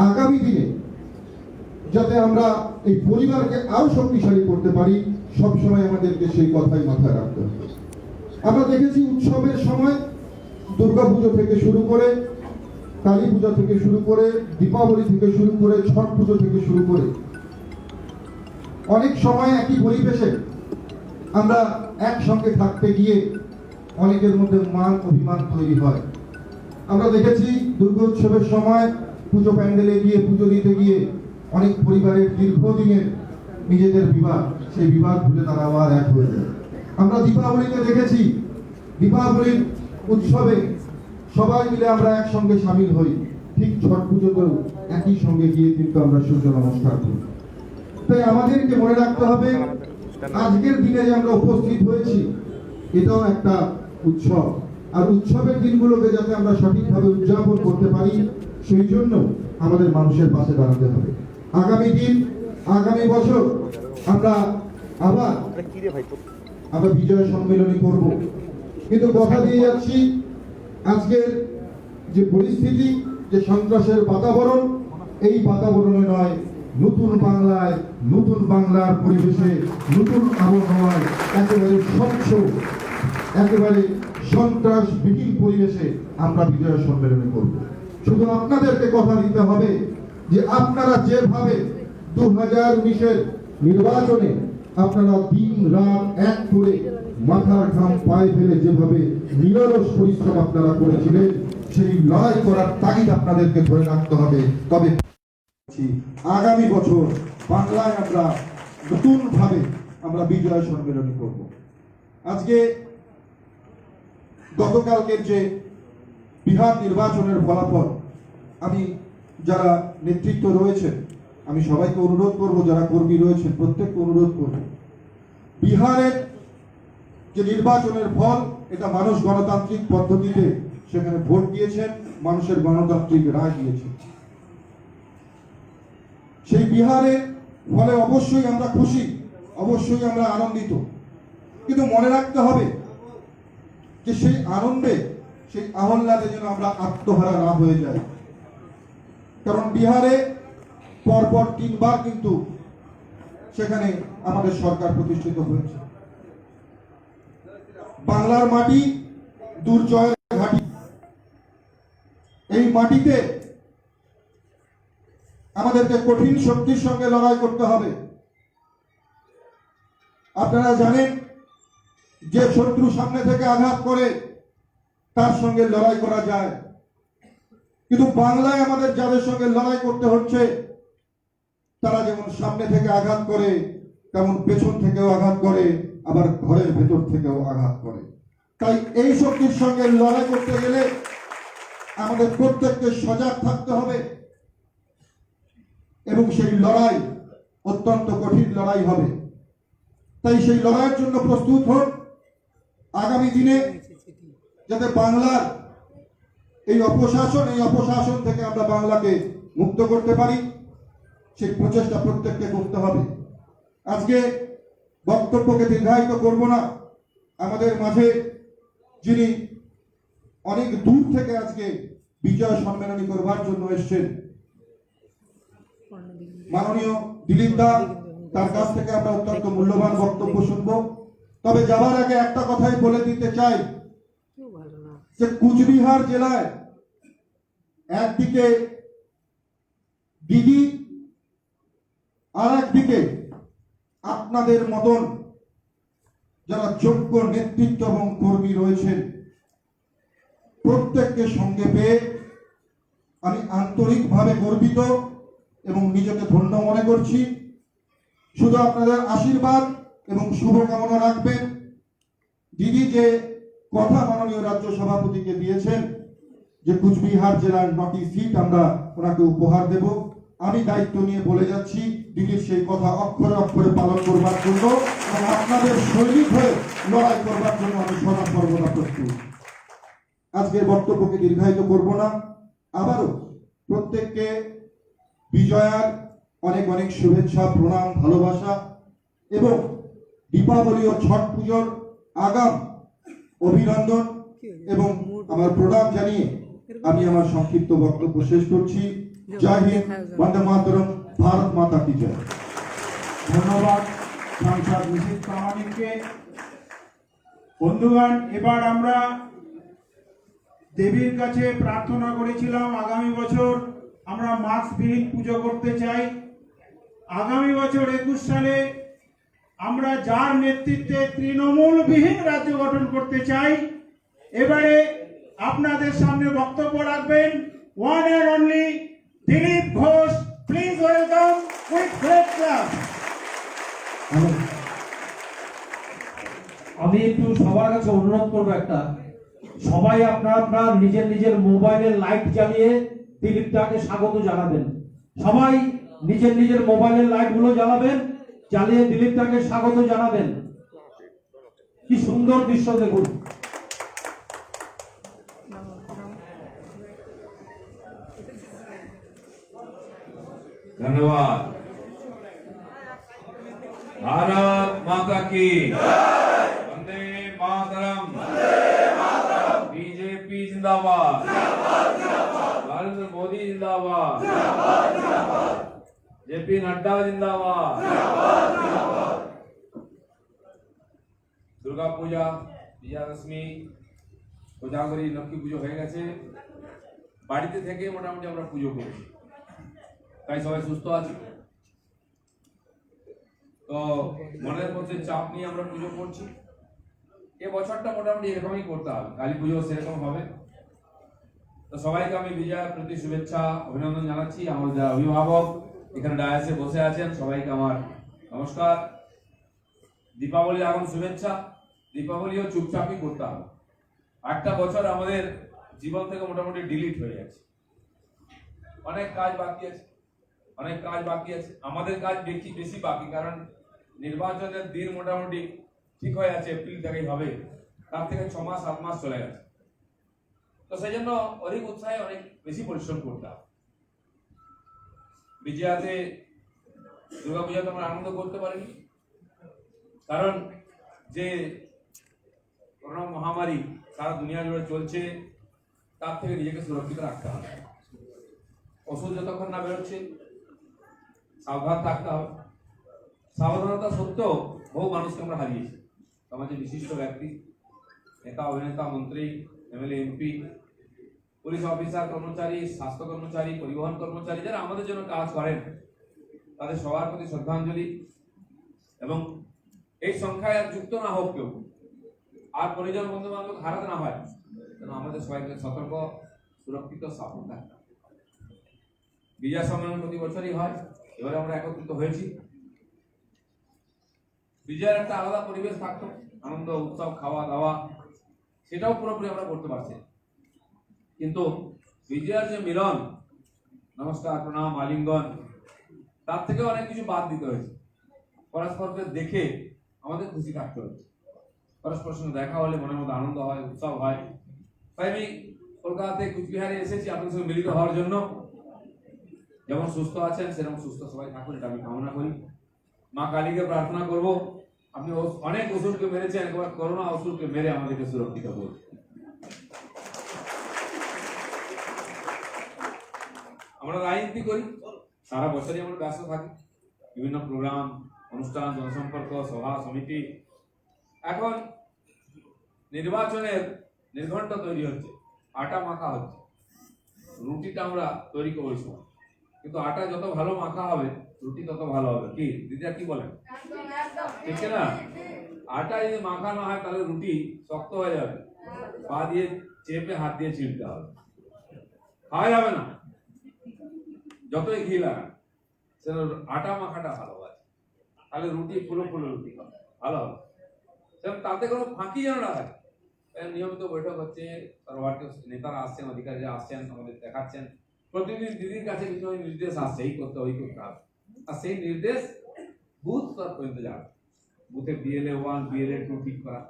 আগামী দিনে যাতে আমরা এই পরিবারকে আরো শক্তিশালী করতে পারি, সবসময় আমাদেরকে সেই কথাই মাথায় রাখতে হবে। আমরা দেখেছি উৎসবের সময় দুর্গাপুজো থেকে শুরু করে, কালী পূজা থেকে শুরু করে, দীপাবলি থেকে শুরু করে, ছট পুজো থেকে শুরু করে অনেক সময় একই পরিবেশে আমরা একসঙ্গে থাকতে গিয়ে অনেকের মধ্যে মান অভিমান তৈরি হয়। আমরা দেখেছি দুর্গা উৎসবের সময় পুজো প্যান্ডেলে গিয়ে পুজো দিতে গিয়ে অনেক পরিবারের দীর্ঘদিনের নিজেদের বিবাদ, সেই বিবাদ ভুলে তারা আবার এক হয়ে যায়। আমরা দীপাবলিতে দেখেছি দীপাবলির উৎসবে সবাই মিলে আমরা একসঙ্গে সামিল হই, ঠিক ছট পুজোতেও একই সঙ্গে গিয়ে কিন্তু আমরা সূর্য নমস্কার করি। তাই আমাদেরকে মনে রাখতে হবে আজকের দিনে যে আমরা উপস্থিত হয়েছি এটাও একটা উৎসব, আর উৎসবের দিনগুলোকে যাতে আমরা সঠিকভাবে উদযাপন করতে পারি সেই জন্য আমাদের মানুষের পাশে দাঁড়াতে হবে। আগামী দিন, আগামী বছর আমরা আবার বিজয় সম্মেলনী করব, কিন্তু কথা দিয়ে যাচ্ছি আজকের যে পরিস্থিতি, যে সন্ত্রাসের বাতাবরণ, এই বাতাবরণে নয়, নতুন বাংলায়, নতুন বাংলার পরিবেশে, নতুন আবহাওয়ায় একেবারে স্বচ্ছ, একেবারে সন্ত্রাসবিহীন পরিবেশে আমরা বিজয় সম্মেলনী করব। শুধু আপনাদেরকে কথা দিতে হবে যে আপনারা যেভাবে 2019-এর নির্বাচনে আপনারা দিন রাত এক করে মাথার ঘাম পায়ে ফেলে যেভাবে নিরলস পরিশ্রম আপনারা করেছিলেন, সেই লড়াই করার তাগিদ আপনাদেরকে ধরে রাখতে হবে। তবে আগামী বছর বাংলায় আমরা নতুন ভাবে আমরা বিজয় সম্মেলনী করব। আজকে গতকালকের যে বিহার নির্বাচনের ফলাফল, আমি যারা নেতৃত্ব রয়েছেন আমি সবাইকে অনুরোধ করব, যারা কর্মী রয়েছেন প্রত্যেককে অনুরোধ করব, বিহারের যে নির্বাচনের ফল এটা মানুষ গণতান্ত্রিক পদ্ধতিতে সেখানে ভোট দিয়েছেন, মানুষের গণতান্ত্রিক রায় দিয়েছেন। সেই বিহারের ফলে অবশ্যই আমরা খুশি, অবশ্যই আমরা আনন্দিত, কিন্তু মনে রাখতে হবে যে সেই আনন্দে, সেই আহ্লাদে যেন আমরা আত্মহারা না হয়ে যাই। কারণ বিহারে পরপর 3 বার কিন্তু সেখানে আমাদের সরকার প্রতিষ্ঠিত হয়েছে। বাংলার মাটি দুর্জয়ের ঘাঁটি, এই মাটিতে আমাদেরকে কঠিন শক্তির সঙ্গে লড়াই করতে হবে। আপনারা জানেন যে শত্রু সামনে থেকে আঘাত করে তার সঙ্গে লড়াই করা যায়, কিন্তু বাংলায় আমাদের যাদের সঙ্গে লড়াই করতে হচ্ছে তারা যেমন সামনে থেকে আঘাত করে তেমন পেছন থেকেও আঘাত করে, আবার ঘরের ভেতর থেকেও আঘাত করে। তাই এই শক্তির সঙ্গে লড়াই করতে গেলে আমাদের প্রত্যেককে সজাগ থাকতে হবে এবং সেই লড়াই অত্যন্ত কঠিন লড়াই হবে। তাই সেই লড়াইয়ের জন্য প্রস্তুত হন। আগামী দিনে যাতে বাংলার এই অপশাসন থেকে আমরা বাংলাকে মুক্ত করতে পারি সেই প্রচেষ্টা প্রত্যেককে করতে হবে। আজকে বক্তব্যকে দীর্ঘায়িত করব না। আমাদের মাঝে যিনি অনেক দূর থেকে আজকে বিজয় সম্মেলনী করবার জন্য এসেছেন, মাননীয় দিলীপ দা, তার কাছ থেকে আমরা অত্যন্ত মূল্যবান বক্তব্য শুনব। তবে যাবার আগে একটা কথাই বলে দিতে চাই যে কুচবিহার জেলায় একদিকে দিদি আর একদিকে আপনাদের মতন যারা যোগ্য নেতৃত্ব এবং কর্মী রয়েছেন, প্রত্যেককে সঙ্গে পেয়ে আমি আন্তরিকভাবে গর্বিত এবং নিজেকে ধন্য মনে করছি। শুধু আপনাদের আশীর্বাদ এবং শুভকামনা রাখবেন। দিদি যে কথা মাননীয় রাজ্য সভাপতিকে দিয়েছেন যে কুচবিহার জেলার 9টি সিট আমরা ওনাকে উপহার দেব, আমি দায়িত্ব নিয়ে বলে যাচ্ছি দিদির সেই কথা অক্ষরে অক্ষরে পালন করবার জন্য এবং আপনাদের সৈনিক হয়ে লড়াই করবার জন্য আমি সদা সর্বদা প্রস্তুত। আজকের বক্তব্যকে দীর্ঘায়িত করব না। আবারও প্রত্যেককে বিজয়ার অনেক অনেক শুভেচ্ছা, প্রণাম, ভালোবাসা। এবং দীপাবলি ও ছট পুজোর আগাম অভিনন্দন এবং আমার প্রণাম জানিয়ে আমি আমার সংক্ষিপ্ত বক্তব্য শেষ করছি। জয় হিন্দ, বন্দে মাতরম, ভারত মাতা কি জয়। ধন্যবাদ সাংসদ নিশীথ প্রামাণিককে। বন্ধুগণ, এবার আমরা দেবীর কাছে প্রার্থনা করেছিলাম আগামী বছর আমরা মাস্কবিহীন পুজো করতে চাই। আগামী বছর 21 সালে আমরা যার নেতৃত্বে তৃণমূলবিহীন রাজ্য গঠন করতে চাই। এবারে আপনাদের সামনে বক্তব্য রাখবেন one and only Dilip Ghosh. Please welcome with great class. আমি একটু সবার কাছে অনুরোধ করবো একটা, সবাই আপনার নিজের নিজের মোবাইলের লাইট জ্বালিয়ে দিলীপদাকে স্বাগত জানাবেন। সবাই নিজের নিজের মোবাইলের লাইট গুলো জ্বালাবেন, জ্বালিয়ে দিলীপদাকে স্বাগত জানাবেন। কি সুন্দর দৃশ্য দেখুন। धन्यवाद। भारत माता की वंदे मातरम। बीजेपी जिंदाबाद, नरेंद्र मोदी जिंदाबाद, जेपी नड्डा जिंदाबाद। दुर्गा पूजा, विजयादशमी, কোজাগরি, লক্ষ্মী পুজো হয়ে গেছে। বাড়িতে থেকে মোটামুটি আমরা পুজো করি, তাই সবাই সুস্থ আছি। তো মনের মধ্যে চাপ নিয়ে আমরা পুজো করছি। এ বছরটা মোটামুটি এরকমই করতে হবে, কালী পুজো সেরকম হবে। তো সবাইকে আমি বিজয়ের প্রতি শুভেচ্ছা অভিনন্দন জানাচ্ছি। আমাদের যারা অভিভাবক এখানে ডায়াসে বসে আছেন সবাইকে আমার নমস্কার। দীপাবলির আগম শুভেচ্ছা। দীপাবলিও চুপচাপই করতে হবে। একটা বছর আমাদের জীবন থেকে মোটামুটি ডিলিট হয়ে যাচ্ছে। অনেক কাজ বাকি আছে, অনেক কাজ বাকি আছে। আমাদের কাজ বেশি বাকি, কারণ নির্বাচনের দিন মোটামুটি ঠিক হয়ে আছে, এপ্রিল থেকেই হবে। তার থেকে 6 মাস 7 মাস চলে গেছে। তো সেই জন্য অধিক উৎসাহে অনেক বেশি পরিশ্রম করতে হবে। বিজয়াতে দুর্গাপূজাতে আমরা আনন্দ করতে পারিনি, কারণ যে করোনা মহামারী সারা দুনিয়া জুড়ে চলছে, তার থেকে নিজেকে সুরক্ষিত রাখতে হবে। ওষুধ যতক্ষণ না বেরোচ্ছে সাবধান থাকতে হবে। সাবধানতা সত্ত্বেও বহু মানুষকে আমরা হারিয়েছি। সমাজে বিশিষ্ট ব্যক্তি, নেতা, অভিনেতা, মন্ত্রী, এমএলএ, এমপি, পুলিশ অফিসার, কর্মচারী, স্বাস্থ্য কর্মচারী, পরিবহন কর্মচারী, যারা আমাদের জন্য কাজ করেন, তাদের সবার প্রতি শ্রদ্ধাঞ্জলি। এবং এই সংখ্যায় আর যুক্ত না হোক কেউ, আর পরিজন বন্ধু বান্ধব হারাতে না হয়, যেন আমাদের সবাইকে সতর্ক, সুরক্ষিত, সাবধান থাকতে হবে। বিজয় সম্মেলন প্রতি বছরই হয়, এবারে আমরা একত্রিত হয়েছি। বিজয়ের একটা আলাদা পরিবেশ থাকতো, আনন্দ, উৎসব, খাওয়া দাওয়া, সেটাও পুরোপুরি আমরা করতে পারছি। কিন্তু বিজয়ের যে মিলন, নমস্কার, প্রণাম, আলিঙ্গন, তার থেকে অনেক কিছু বাদ দিতে হয়েছে। পরস্পরকে দেখে আমাদের খুশি থাকতে হয়েছে। পরস্পরের সঙ্গে দেখা হলে মনের মধ্যে আনন্দ হয়, উৎসব হয়। তাই আমি কলকাতাতে কুচবিহারে এসেছি আপনাদের সঙ্গে মিলিত হওয়ার জন্য। যেমন সুস্থ আছেন সেরকম সুস্থ সবাই থাকুন, এটা আমি কামনা করি। মা কালীকে প্রার্থনা করব, আপনি অনেক অসুরকে মেরেছেন, একবার করোনা অসুরকে মেরে আমাদেরকে সুরক্ষিত করুন। আমরা রাজনীতি করি, সারা বছরই আমরা ব্যস্ত থাকি, বিভিন্ন প্রোগ্রাম, অনুষ্ঠান, জনসম্পর্ক, সভা সমিতি। এখন নির্বাচনের নির্ঘণ্ট তৈরি হচ্ছে, আটা মাখা হচ্ছে। রুটিটা আমরা তৈরি করি সময়, কিন্তু আটা যত ভালো মাখা হবে রুটি তত ভালো হবে। কি দিদিরা কি বলেন? ঠিক না? আটা যদি মাখা না হয় তাহলে রুটি শক্ত হয়ে যাবে, পা দিয়ে চেপে হাত দিয়ে ছিঁড়তে হবে, খাওয়া যাবে না। যতই ঘি লাগান, সেটা আটা মাখাটা ভালো আছে, তাহলে রুটি ফুলো ফুলো রুটি ভালো হবে। তাতে কোনো ফাঁকি যেন না থাকে। নিয়মিত বৈঠক হচ্ছে, নেতারা আসছেন, অধিকারীরা আসছেন, আমাদের দেখাচ্ছেন। প্রতিদিন দিদির কাছে কিছু নির্দেশ আসছে, এই করতে ওই করতে হবে, আর সেই নির্দেশ বুথ স্তর পর্যন্ত যাবে। বুথে BLA 1, BLA 2 ঠিক করা,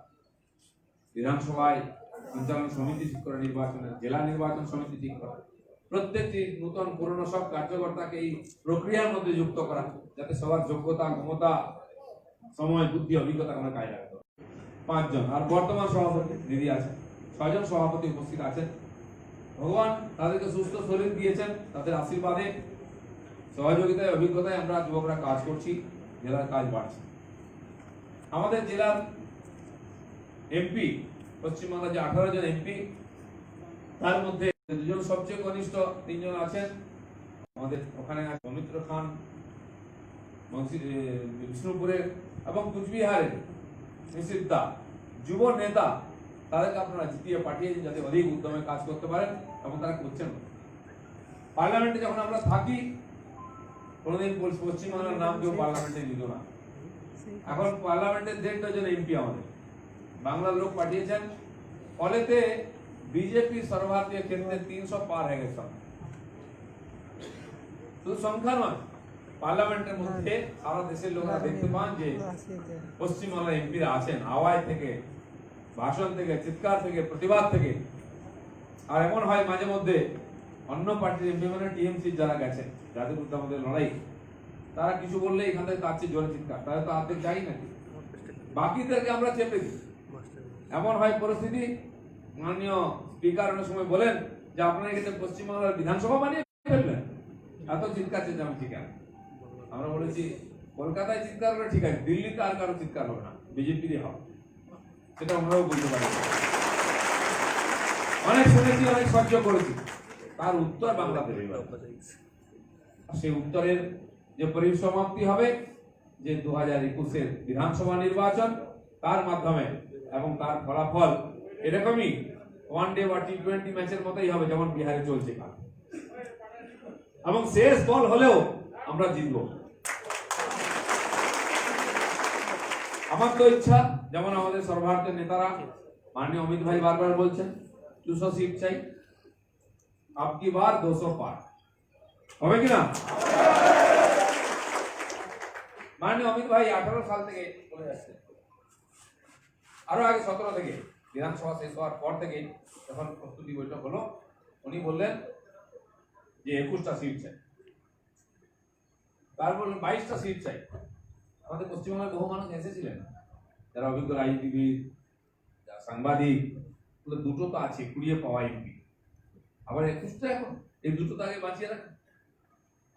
বিধানসভায় সঞ্চালন সমিতি ঠিক করা, নির্বাচনে জেলা নির্বাচন সমিতি ঠিক করা, প্রত্যেকটি নতুন পুরনো সব কার্যকর্তাকে এই প্রক্রিয়ার মধ্যে যুক্ত করা, যাতে সবার যোগ্যতা, ক্ষমতা, সময় বুদ্ধি অভিজ্ঞতা আমরা কাজে রাখতে হবে। 5 জন আর বর্তমান সভাপতি দিদি আছেন, 6 জন সভাপতি উপস্থিত আছেন। ভগবান তাদেরকে সুস্থ শরীর দিয়েছেন, তাদের আশীর্বাদে সহযোগিতায় অভিজ্ঞতায় আমরা যুবকরা কাজ করছি, জেলার কাজ বাড়ছে। আমাদের জেলার এমপি, পশ্চিমবাংলার যে 18 জন এমপি, তার মধ্যে 2 জন সবচেয়ে কনিষ্ঠ, 3 জন আছেন আমাদের ওখানে সৌমিত্র খান বিষ্ণুপুরের এবং কুচবিহারের নিষিদ্ধা যুব নেতা, তাদেরকে আপনারা জিতিয়ে পাঠিয়েছেন যাতে অধিক উদ্যমে কাজ করতে পারেন এবং তারা করছেন। পার্লামেন্টে যখন আমরা থাকি কোনোদিন পশ্চিমবাংলার নাম কেউ পার্লামেন্টে নিত না। এখন পার্লামেন্টের 1.5 ডজন এমপি আমাদের বাংলার লোক পাঠিয়েছেন, ফলেতে বিজেপি সর্বভারতীয় কেন্দ্রে 300 পার হয়ে গেছে। শুধু সংখ্যা নয়, পার্লামেন্টের মধ্যে সারা দেশের লোকরা দেখতে পান যে পশ্চিমবাংলার এমপিরা আছেন, আওয়াজ থেকে, ভাষণ থেকে, চিৎকার থেকে, প্রতিবাদ থেকে। আর এমন হয় মাঝে মধ্যে অন্য পার্টির এমপি মানে টিএমসি যারা গেছেন, যাদের বিরুদ্ধে আমাদের লড়াই, তারা কিছু বললে এখান থেকে তার চেয়ে জোরে চিৎকার, তারা তো অর্ধেক যাই নাকি, বাকিদেরকে আমরা চেপে দিই। এমন হয় পরিস্থিতি, মাননীয় স্পিকার অনেক সময় বলেন যে আপনারা এখানে পশ্চিমবাংলার বিধানসভা বানিয়ে ফেলবেন, এত চিৎকার চেঁচামেচি ঠিক আছে। আমরা বলেছি কলকাতায় চিৎকার করে ঠিক আছে, দিল্লিতে আর কারো চিৎকার হবে না, বিজেপিরই হবে, সেটা আমরাও বলতে পারি। অনেক শুনেছি, অনেক সহ্য করেছি, তার উত্তর বাংলা দেবে। সেই উত্তরের যে পরিসমাপ্তি হবে যে 2021-এর বিধানসভা নির্বাচন, তার মাধ্যমে এবং তার ফলাফল এরকমই ওয়ানডে বা টি20 ম্যাচের মতোই হবে, যেমন বিহারে চলছে কাল, এবং শেষ বল হলেও আমরা জিতব। আমার তো ইচ্ছা, যেমন আমাদের সর্বভারতীয় নেতারা মাননীয় অমিত ভাই বারবার বলছেন 200 সিট চাই, আপকি বার 200 পার হবে কিনা? মাননীয় অমিত ভাই 18 সাল থেকে চলে যাচ্ছে, আরো আগে 17 থেকে বিধানসভা শেষ হওয়ার পর থেকে যখন প্রস্তুতি বৈঠক হলো, উনি বললেন যে 21টা সিট চাই, তারপর বললেন 22টা সিট চাই। আমাদের পশ্চিমবঙ্গের বহু মানুষ এসেছিলেন, যারা অভিজ্ঞ রাজনীতিবিদ, সাংবাদিক, দুটো তো আছে কুড়িয়ে পাওয়া এমপি, আবার 21টা এখন, এই দুটো তো আগে বাঁচিয়ে রাখুন।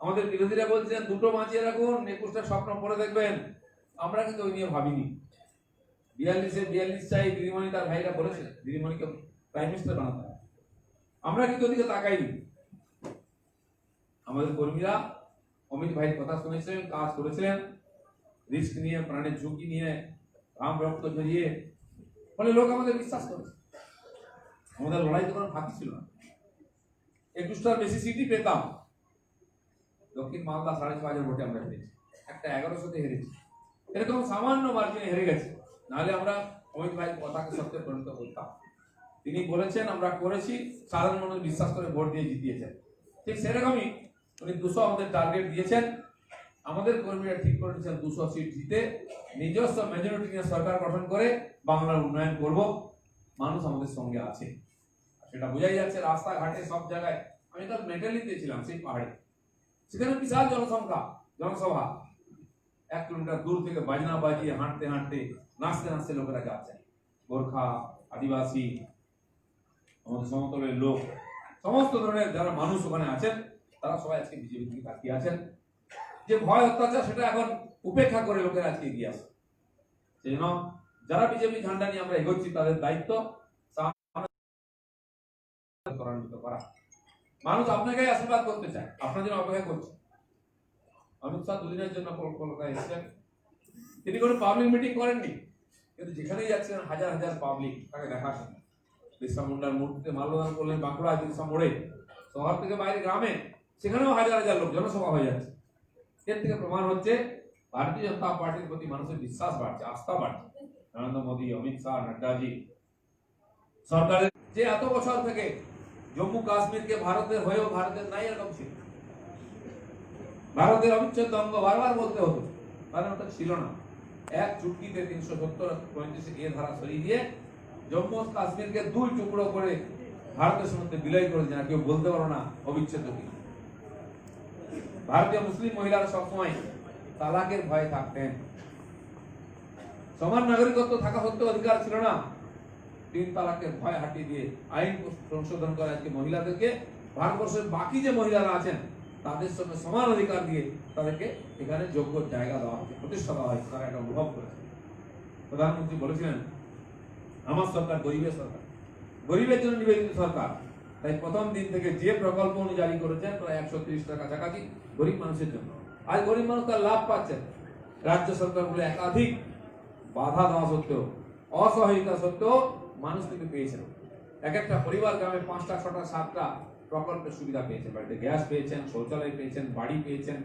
আমাদের বিরোধীরা বলছেন দুটো বাঁচিয়ে রাখুন, 21টা স্বপ্ন পরে দেখবেন। আমরা কিন্তু ওই নিয়ে ভাবিনি। 42 চাই, দিদিমণি তার ভাইরা বলেছেন দিদিমণিকে প্রাইম মিনিস্টার বানাতে হবে, আমরা কিন্তু ওদিকে তাকাইনি। আমাদের কর্মীরা অমিত ভাইয়ের কথা শুনেছিলেন, কাজ করেছিলেন, রিস্ক নিয়ে, প্রাণের ঝুঁকি নিয়ে, রাম রক্ত ঝরিয়ে, ফলে লোক আমাদের বিশ্বাস করেছে। আমাদের লড়াই তো কোনো ফাঁকি ছিল না। 21টার বেশি সিটই পেতাম। দক্ষিণ মালদা 6,500 ভোটে আমরা হেরেছি, একটা 1100-তে হেরেছি, এরকম সামান্য মার্জিনে হেরে গেছে। নাহলে আমরা অমিত ভাইয়ের কথাকে সত্যে পরিণত করতাম। তিনি বলেছেন, আমরা করেছি, সাধারণ মানুষ বিশ্বাস করে ভোট দিয়ে জিতিয়েছেন। ঠিক সেরকমই উনি 200 আমাদের টার্গেট দিয়েছেন। আমাদের কর্মীরা ঠিক করেছেন 200 সিট জিতে নিজস্ব মেজরিটি নিয়ে সরকার গঠন করে বাংলার উন্নয়ন করব। মানুষ আমাদের সঙ্গে আছে, সেটা বোঝাই যাচ্ছে রাস্তাঘাটে সব জায়গায়। আমি কাল মেটালিতে ছিলাম, সেই পাহাড়ে, সেখানে বিশাল জনসভা, 1 কিলোমিটার দূর থেকে বাজনা বাজিয়ে হাঁটতে হাঁটতে নাচতে নাচতে লোকেরা যাচ্ছেন। গোর্খা, আদিবাসী, আমাদের সমতলের লোক, সমস্ত ধরনের যারা মানুষ ওখানে আছেন, তারা সবাই আজকে বিজেপি থেকে তাকিয়ে আছেন। যে ভয় অত্যাচার সেটা এখন উপেক্ষা করে লোকেরা আজকে এগিয়ে আসে। সেই জন্য যারা বিজেপি ঝান্ডা নিয়ে আমরা এগোচ্ছি, তাদের দায়িত্ব ত্বরান্বিত করা। মানুষ আপনাকে আশীর্বাদ করতে চায়, আপনার জন্য অপেক্ষা করছে। অমিত শাহ 2 দিনের জন্য কলকাতায় এসেছেন, তিনি কোনো পাবলিক মিটিং করেননি, কিন্তু যেখানেই যাচ্ছেন হাজার হাজার পাবলিক তাকে দেখার জন্য। বিরসা মুন্ডার মূর্তিতে মাল্যদান করলেন বাঁকুড়া বিরসা মোড়ে, শহর থেকে বাইরে গ্রামে, সেখানেও হাজার হাজার লোক, জনসভা হয়ে যাচ্ছে। এর থেকে প্রমাণ হচ্ছে ভারতীয় জনতা পার্টির প্রতি মানুষের বিশ্বাস বাড়ছে, আস্থা বাড়ছে। নরেন্দ্র মোদী, অমিত শাহ, নাড্ডাজি সরকারের যে এত বছর থেকে জম্মু কাশ্মীরকে ভারতের হয়েও ভারতের নাই এরকম ছিল, ভারতের অবিচ্ছেদ্য অঙ্গ বারবার বলতে হতো, কারণ ওটা ছিল না। এক চুটকিতে 370-35 ধারা সরিয়ে দিয়ে জম্মু কাশ্মীরকে 2 টুকরো করে ভারতের সঙ্গে বিলয় করে দেন, কেউ বলতে পারো না অবিচ্ছেদ্য কি। ভারতীয় মুসলিম মহিলারা সবসময় তালাকের ভয়ে থাকতেন, সমান নাগরিকত্ব থাকা সত্ত্বেও অধিকার ছিল না। 3 তালাকের ভয় হাটিয়ে দিয়ে আইন সংশোধন করে আজকে মহিলাদেরকে ভারতবর্ষের বাকি যে মহিলারা আছেন তাদের সঙ্গে সমান অধিকার দিয়ে তাদেরকে এখানে যোগ্য জায়গা দেওয়া হচ্ছে, প্রতিষ্ঠা দেওয়া হয়েছে, তারা এটা অনুভব করেছে। প্রধানমন্ত্রী বলেছিলেন আমার সরকার গরিবের সরকার, গরিবের জন্য নিবেদিত সরকার। তাই প্রথম দিন থেকে যে প্রকল্প উনি জারি করেছেন প্রায় 130 টাকা কাছাকাছি গরিব মানুষের জন্য, আজ গরিব মানুষ তার লাভ পাচ্ছেন। রাজ্য সরকারগুলো একাধিক বাধা দেওয়া সত্ত্বেও, অসহায়তা সত্ত্বেও মানুষ কিন্তু পেয়েছেন। এক একটা পরিবার গ্রামে 5টা 6টা 7টা প্রকল্পের সুবিধা পেয়েছেন। বাড়িতে গ্যাস পেয়েছেন, শৌচালয় পেয়েছেন, বাড়ি পেয়েছেন,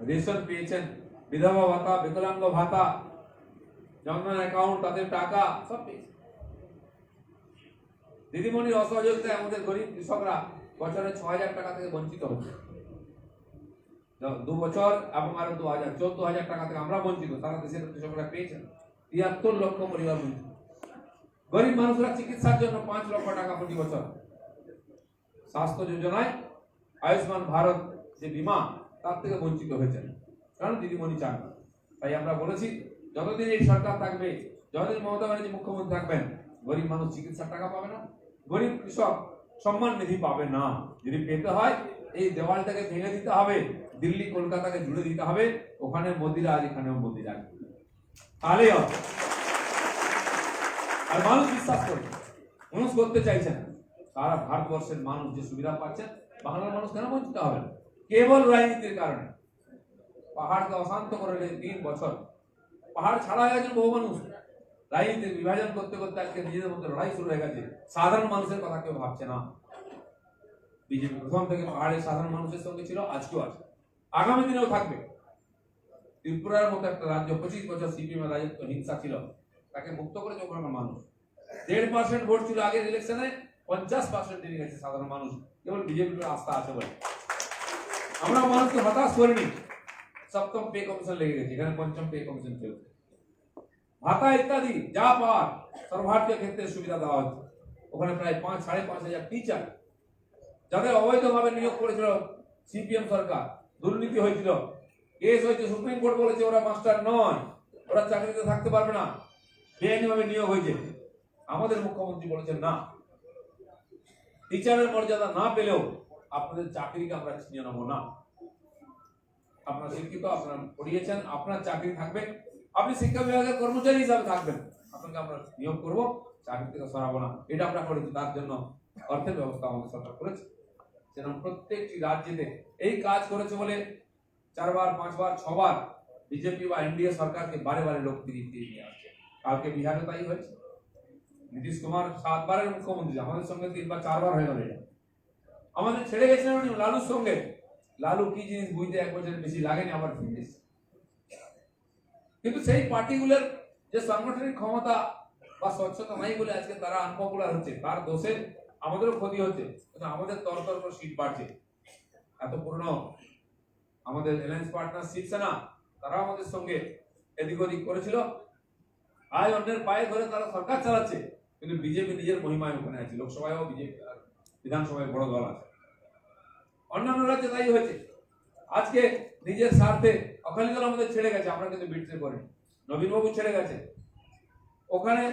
রেশন পেয়েছেন, বিধবা ভাতা, বিকলাঙ্গ ভাতা, জনধন অ্যাকাউন্ট, তাদের টাকা সব পেয়েছেন। দিদিমণির অসহযোগিতায় আমাদের গরিব কৃষকরা বছরে 6,000 টাকা থেকে বঞ্চিত হচ্ছে। 2 বছর এবং আরো 2,000 14,000 টাকা থেকে আমরা বঞ্চিত, সারা দেশের কৃষকরা পেয়েছেন। 73 লক্ষ পরিবার বঞ্চিত। গরিব মানুষরা চিকিৎসার জন্য 5 লক্ষ টাকা প্রতি বছর। স্বাস্থ্য যোজনায় আয়ুষ্মান ভারত যে বীমা তার থেকে বঞ্চিত হয়েছেন, কারণ দিদিমণি চান না। তাই আমরা বলেছি যতদিন এই সরকার থাকবে, যতদিন মমতা ব্যানার্জি মুখ্যমন্ত্রী থাকবেন, গরিব মানুষ চিকিৎসার টাকা পাবে না, গরিব কৃষক সম্মান নিধি পাবে না। যদি পেতে হয় এই দেওয়ালটাকে ভেঙে দিতে হবে, দিল্লি কলকাতাকে জুড়ে দিতে হবে, ওখানে মোদিরা আর এখানেও মোদিরা, তাহলেই হবে। আর মানুষ বিশ্বাস করবে, মানুষ করতে চাইছেন। সারা ভারতবর্ষের মানুষ যে সুবিধা পাচ্ছেন, বাংলার মানুষ কেন বঞ্চিত হবে? কেবল রাজনীতির কারণে। পাহাড়কে অশান্ত করে 3 বছর পাহাড় ছাড়া হয়ে গেছেন বহু মানুষ। রাজনীতির বিভাজন করতে করতে আজকে নিজেদের মধ্যে লড়াই শুরু হয়ে গেছে। সাধারণ মানুষের কথা কেউ ভাবছে না। বিজেপি প্রথম থেকে পাহাড়ের সাধারণ মানুষের সঙ্গে ছিল, আজকেও আছে, আগামী দিনেও থাকবে। ত্রিপুরার মতো একটা রাজ্য 25 বছর সিপিএম এর রাজত্ব হিংসা ছিল, তাকে মুক্ত করেছে ওখানকার মানুষ। 1.5% ভোট ছিল আগের ইলেকশনে, 50% নিয়ে গেছে সাধারণ মানুষ, কেবল বিজেপির আস্থা আছে বলে। আমরা মানুষকে হতাশ করিনি। 7ম পে কমিশন লেগে গেছে, এখানে 5ম পে কমিশন চলছে। ভাতা ইত্যাদি যা পাওয়ার সর্বভারতীয় ক্ষেত্রে সুবিধা দেওয়া হচ্ছে। ওখানে প্রায় 5,500 টিচার যাদের অবৈধভাবে নিয়োগ করেছিল সিপিএম সরকার, দুর্নীতি হয়েছিল, কেস হয়েছে, সুপ্রিম কোর্ট বলেছে ওরা মাস্টার নয়, ওরা চাকরিতে থাকতে পারবে না, বেআইনিভাবে নিয়োগ হয়েছে। আমাদের মুখ্যমন্ত্রী বলেছেন না, টিচারের মর্যাদা না পেলেও আপনাদের চাকরিকে আমরা ছিনিয়ে নেবো না। আপনারা শিক্ষিত, আপনারা পড়িয়েছেন, আপনার চাকরি থাকবে, আপনি শিক্ষা বিভাগের কর্মচারী হিসাবে থাকবেন, আপনাকে আমরা নিয়োগ করবো, চাকরি থেকে সরাবো না। এটা আমরা করেছি, তার জন্য অর্থের ব্যবস্থা আমাদের সরকার করেছে। সেরকম প্রত্যেকটি রাজ্যে এই কাজ করেছে বলে 4 বার 5 বার 6 বার বিজেপি বা এনডিএ সরকারকে বারে বারে লোক ফিরিয়ে নিয়ে আসছে। কালকে বিহারে তাই হয়েছে। নীতিশ কুমার 7 বারের মুখ্যমন্ত্রী, আমাদের সঙ্গে 3 বা 4 বার হয়ে গেল। এটা আমাদের ছেড়ে গেছিলেন উনি লালুর সঙ্গে। লালু কি জিনিস বুঝতে 1 বছরের বেশি লাগেনি, আবার ফিরে এসেছে। কিন্তু সেই পার্টিগুলোর যে সাংগঠনিক ক্ষমতা বা স্বচ্ছতা নাই বলে আজকে তারা আনপপুলার হচ্ছে, তার দোষে আমাদেরও ক্ষতি হচ্ছে। কিন্তু আমাদের তরতর করে সিট বাড়ছে। এত পুরনো আমাদের অ্যালায়েন্স পার্টনার শিবসেনা, তারা আমাদের সঙ্গে এদিক ওদিক করেছিল, আজ অন্যের পায়ে ধরে তারা সরকার চালাচ্ছে। কিন্তু বিজেপি নিজের মহিমায় ওখানে আছে, লোকসভায়ও বিজেপি, বিধানসভায় বড় দল আছে। অন্যান্য রাজ্যে তাই হয়েছে। আজকে নিজের স্বার্থে অকালি দল আমাদের ছেড়ে গেছে, আমরা কিন্তু বিট্রে করি। নবীনবাবু ছেড়ে গেছে, ওখানে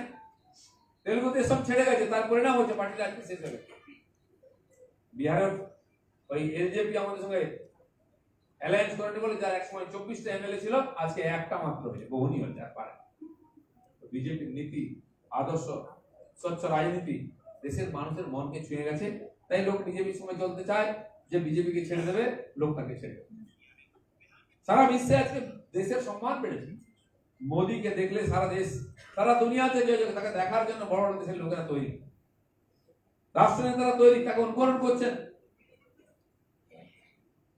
তেলুগু দেশম ছেড়ে গেছে, তার পরিণাম হচ্ছে পার্টিটা আজকে শেষ হয়ে গেছে। বিহারের ওই এলজেপি আমাদের সঙ্গে অ্যালায়েন্স করেনি বলে, যার একসময় 24টা এমএলএ ছিল, আজকে একটা মাত্র হয়েছে, বহুনি হয়েছে আর পারে। বিজেপির নীতি, আদর্শ, স্বচ্ছ রাজনীতি দেশের মানুষের মনকে ছুঁয়ে গেছে। তাই লোক বিজেপির সঙ্গে চলতে চায়, যে বিজেপিকে ছেড়ে দেবে, লোক তাকে ছেড়ে দেবে। সারা বিশ্বে আজকে দেশের সম্মান বেড়েছে। মোদীকে দেখলে সারা দেশ, সারা দুনিয়াতে তাকে দেখার জন্য বড় বড় দেশের লোকেরা তৈরি, রাষ্ট্রনেতারা তৈরি, তাকে অনুকরণ করছেন।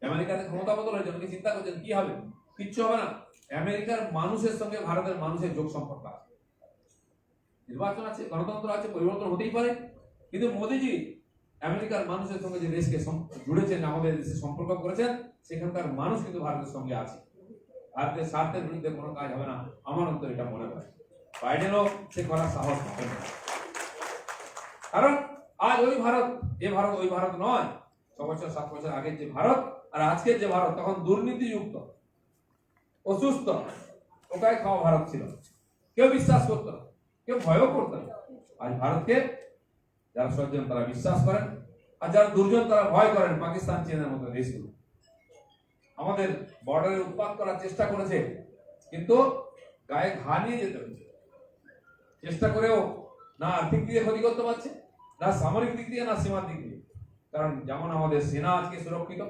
আমেরিকাতে ক্ষমতা বদল হয়েছে, অনেকে চিন্তা করছেন কি হবে, কিচ্ছু হবে না। আমেরিকার মানুষের সঙ্গে ভারতের মানুষের যোগ সম্পর্ক আছে, নির্বাচন আছে, গণতন্ত্র আছে, পরিবর্তন হতেই পারে। কিন্তু মোদীজি আমেরিকার মানুষের সঙ্গে যে দেশকে জুড়েছেন, আমাদের দেশে সম্পর্ক করেছেন, সেখানকার মানুষ কিন্তু ভারতের সঙ্গে আছে। ভারতের স্বার্থের বিরুদ্ধে কোনো কাজ হবে না, আমার অন্তর এটা মনে হয়। বাইডেনও সে করার সাহস হবে না, কারণ আজ ওই ভারত, এ ভারত ওই ভারত নয়। 6 বছর 7 বছর আগের যে ভারত আর আজকের যে ভারত, তখন দুর্নীতিযুক্ত, অসুস্থ, ওটাই খাওয়া ভারত ছিল। কেউ বিশ্বাস করতো না, কেউ ভয়ও করতো না। আজ ভারতকে যারা সজ্জন তারা বিশ্বাস করেন, আর যারা দুর্জন তারা ভয় করেন। পাকিস্তান, চীনের মতো দেশগুলো আমাদের বর্ডারে উৎপাত করার চেষ্টা করেছে, কিন্তু গায়ে ঘা নিয়ে যেতে হয়েছে। চেষ্টা করেও না আর্থিক দিকে ক্ষতি করতে পারছে, না সামরিক দিক দিয়ে, না সীমার দিক দিয়ে। কারণ যেমন আমাদের সেনা আজকে সুরক্ষিত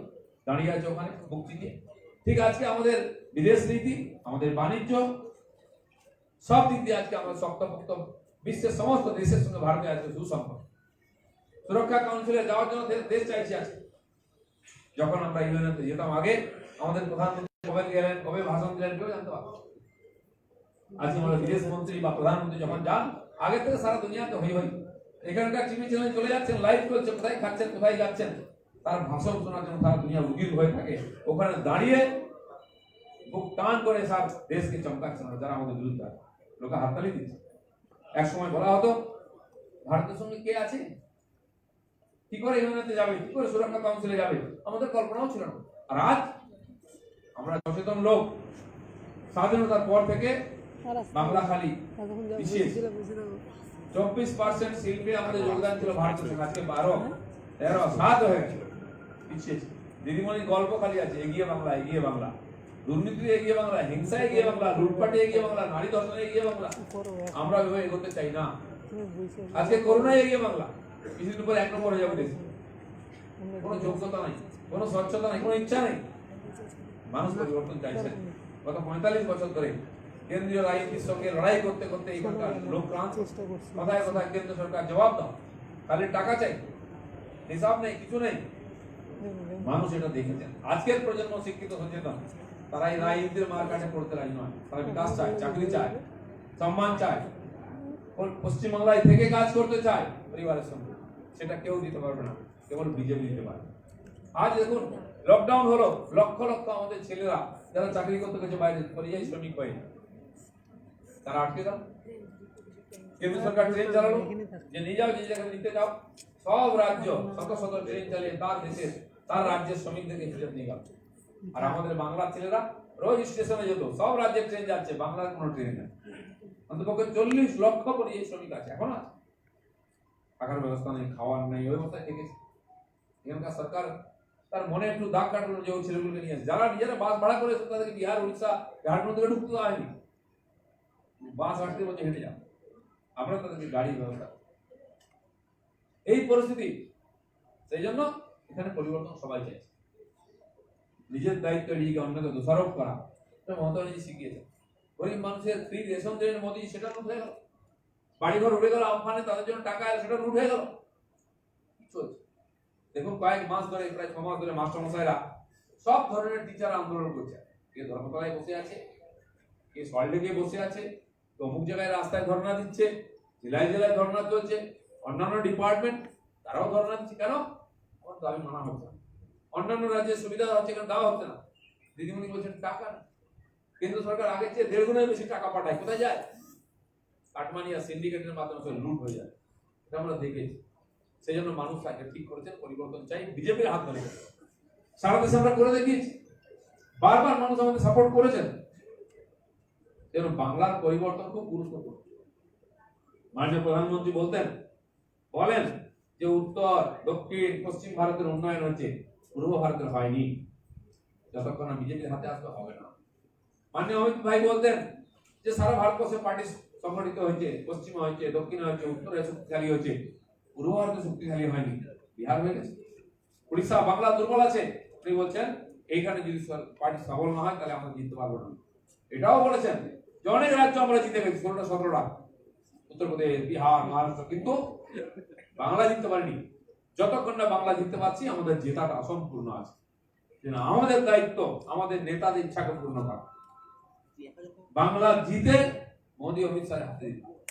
দাঁড়িয়ে আছে ওখানে বুক চিতিয়ে, ঠিক আজকে আমাদের বিদেশ নীতি, আমাদের বাণিজ্য, সব দিক দিয়ে আজকে আমরা শক্তপোক্ত। বিশ্বের সমস্ত দেশের সঙ্গে ভারতের আজকে সুসম্পর্ক। সুরক্ষা কাউন্সিলে যাওয়ার জন্য দেশ চাইছে আছে। যখন আমরা ইউএনএতে যেতাম আগে, আমাদের প্রধানমন্ত্রী কবে গেলেন, কবে ভাষণ দিলেন কেউ জানতে পারত। আজকে আমরা বিদেশ মন্ত্রী বা প্রধানমন্ত্রী যখন যান, আগে থেকে সারা দুনিয়াতে হই হই। এখানকার টিভি চ্যানেল চলে যাচ্ছেন, লাইভ চলছে, কোথায় খাচ্ছেন, কোথায় যাচ্ছেন, তার ভাষণ শোনার জন্য সারা দুনিয়া উদ্গ্রীব হয়ে থাকে। ওখানে দাঁড়িয়ে বুক টান করে সব দেশকে চমকাচ্ছেন যারা আমাদের বিরুদ্ধে। লোকে হাততালি দিচ্ছে। এক সময় বলা হতো ভারতের সঙ্গে কে আছে, কি করে ইউএনএতে যাবে, কি করে সুরক্ষা কাউন্সিলে যাবে, আমাদের কল্পনাও ছিল না। আর আজ আমরা সচেতন লোক, স্বাধীনতার পর থেকে বাংলা খালি পিছিয়ে 24% শিল্পে আমাদের যোগদান ছিল ভারতের সঙ্গে, আজকে 12, 13, 7 হয়ে গেছে, পিছিয়েছে। দিদিমণির গল্প খালি আছে এগিয়ে বাংলা, এগিয়ে বাংলা। দুর্নীতি এগিয়ে বাংলা, হিংসা এগিয়ে বাংলা, লুটপাটে এগিয়ে বাংলা, নারী ধর্ষণে এগিয়ে বাংলা। আমরা এভাবে এগোতে চাই না। আজকে করোনায় এগিয়ে বাংলা, কিছুদিন পরে 1 নম্বর হয়ে যাবে দেশ। কোনো যোগ্যতা নাই, কোনো স্বচ্ছতা নাই, কোনো ইচ্ছা নেই। মানুষ পরিবর্তন চাইছে। গত 45 বছর ধরে কেন্দ্রীয় রাজনীতির সঙ্গে লড়াই করতে করতে এখানকার লোক ক্লান্ত। কথায় কথায় কেন্দ্র সরকার জবাব দাও, খালি টাকা চাই, হিসাব নেই, কিছু নেই। মানুষ এটা দেখেছেন। আজকের প্রজন্ম শিক্ষিত সচেতন, তারা এই রাজনীতির মারকাটে পড়তে রাজি নয়। তারা বিকাশ চায়, চাকরি চায়, সম্মান চায়, পশ্চিমবাংলায় থেকে কাজ করতে চায় পরিবারের সঙ্গে। সেটা কেউ দিতে পারবে না, কেবল বিজেপি দিতে পারবে। আজ দেখুন লকডাউন হলো, লক্ষ লক্ষ আমাদের ছেলেরা যারা চাকরি করতে গেছে বাইরে, পরিযায়ী শ্রমিক হয়ে, তারা আটকে গেল। কেন্দ্র সরকার ট্রেন চালালো যে নিয়ে যাও, যে জায়গায় নিতে যাও। সব রাজ্য শত শত ট্রেন চালিয়ে তার দেশের, তার রাজ্যের শ্রমিকদেরকে ফেরত নিয়ে গেল। আর আমাদের বাংলার ছেলেরা রোজ স্টেশনে যেত। সব রাজ্যের ট্রেন যাচ্ছে, বাংলার কোনো ট্রেন নেই। অন্তপক্ষে 40 লক্ষ পরিযায়ী শ্রমিক আছে, এখন আছে। থাকার ব্যবস্থা নেই, খাওয়ার নেই, ওই অবস্থায় থেকেছে। এখানকার সরকার তার মনে একটু দাগ কাটানো যে ওই ছেলেগুলোকে নিয়ে আসে। যারা নিজেরা বাস ভাড়া করে তাদেরকে বিহার, উড়িষ্যা, ঝাড়খণ্ড থেকে ঢুকতে দেওয়া হয়নি। বাস 8 বছর হেঁটে যান, আমরা তাদেরকে গাড়ি ব্যবস্থা। এই পরিস্থিতি, সেই জন্য এখানে পরিবর্তন সবাই চাইছে। নিজের দায়িত্ব এড়িয়ে অন্যকে দোষারোপ করা, মমতা ব্যানার্জি শিখিয়েছে। গরিব মানুষের ফ্রি রেশন দিলেন মোদী, সেটা লুট হয়ে গেল। বাড়িঘর উঠে গেল আমফানে, তাদের জন্য টাকা এলো, সেটা লুট হয়ে গেল। কি চলছে দেখুন। কয়েক মাস ধরে, প্রায় 6 মাস ধরে মাস্টারমশাইরা সব ধরনের টিচার আন্দোলন করছে। কে ধর্মতলায় বসে আছে, কে সল্টলেকে বসে আছে, তো অমুক জায়গায় রাস্তায় ধর্ণা দিচ্ছে, জেলায় জেলায় ধর্ণা চলছে। অন্যান্য ডিপার্টমেন্ট তারাও ধর্ণা দিচ্ছে। কেন? আমার দাবি মানা হচ্ছে না। অন্যান্য রাজ্যের সুবিধা হচ্ছে, কেন দেওয়া হচ্ছে না? দিদিমণি বলছেন টাকা না। কেন্দ্র সরকার আগের চেয়ে 1.5 গুণের বেশি টাকা পাঠায়, কোথায় যায়? কাটমানি আর সিন্ডিকেটের মাধ্যমে সব লুট হয়ে যায়, এটা আমরা দেখেছি। সেই জন্য মানুষ তাকে ঠিক করেছেন, পরিবর্তন চাই, বিজেপির হাত ধরে। সারা দেশে আমরা করে দেখিয়েছি, বারবার মানুষ আমাদের সাপোর্ট করেছেন। যেন বাংলার পরিবর্তন খুব গুরুত্বপূর্ণ। মাননীয় প্রধানমন্ত্রী বলেন যে উত্তর, দক্ষিণ, পশ্চিম ভারতের উন্নয়ন হচ্ছে, পূর্ব ভারতের হয়নি। যতক্ষণ না বিজেপির হাতে আসবে হবে না। মাননীয় অমিত ভাই বলতেন যে সারা ভারতবর্ষে পার্টি সংগঠিত হয়েছে, পশ্চিমে হয়েছে, দক্ষিণে হয়েছে, উত্তরে শক্তিশালী হয়েছে, পূর্ব ভারতে শক্তিশালী হয়নি। বিহার হয়ে গেছে, উড়িষ্যা, বাংলা দুর্বল আছে। তিনি বলছেন এইখানে যদি পার্টি সফল না হয় তাহলে আমরা জিততে পারবো না। এটাও বলেছেন যে অনেক রাজ্য আমরা জিতে গেছি, 16টা 17টা, উত্তরপ্রদেশ, বিহার, মহারাষ্ট্র, কিন্তু বাংলা জিততে পারিনি। যতক্ষণ না বাংলা জিততে পারছি, আমাদের জেতাটা অসম্পূর্ণ আছে। আমাদের দায়িত্ব আমাদের নেতাদের ইচ্ছাকে পূর্ণ করা। বাংলা জিতে মোদী, অমিত শাহের হাতে দিতে হবে।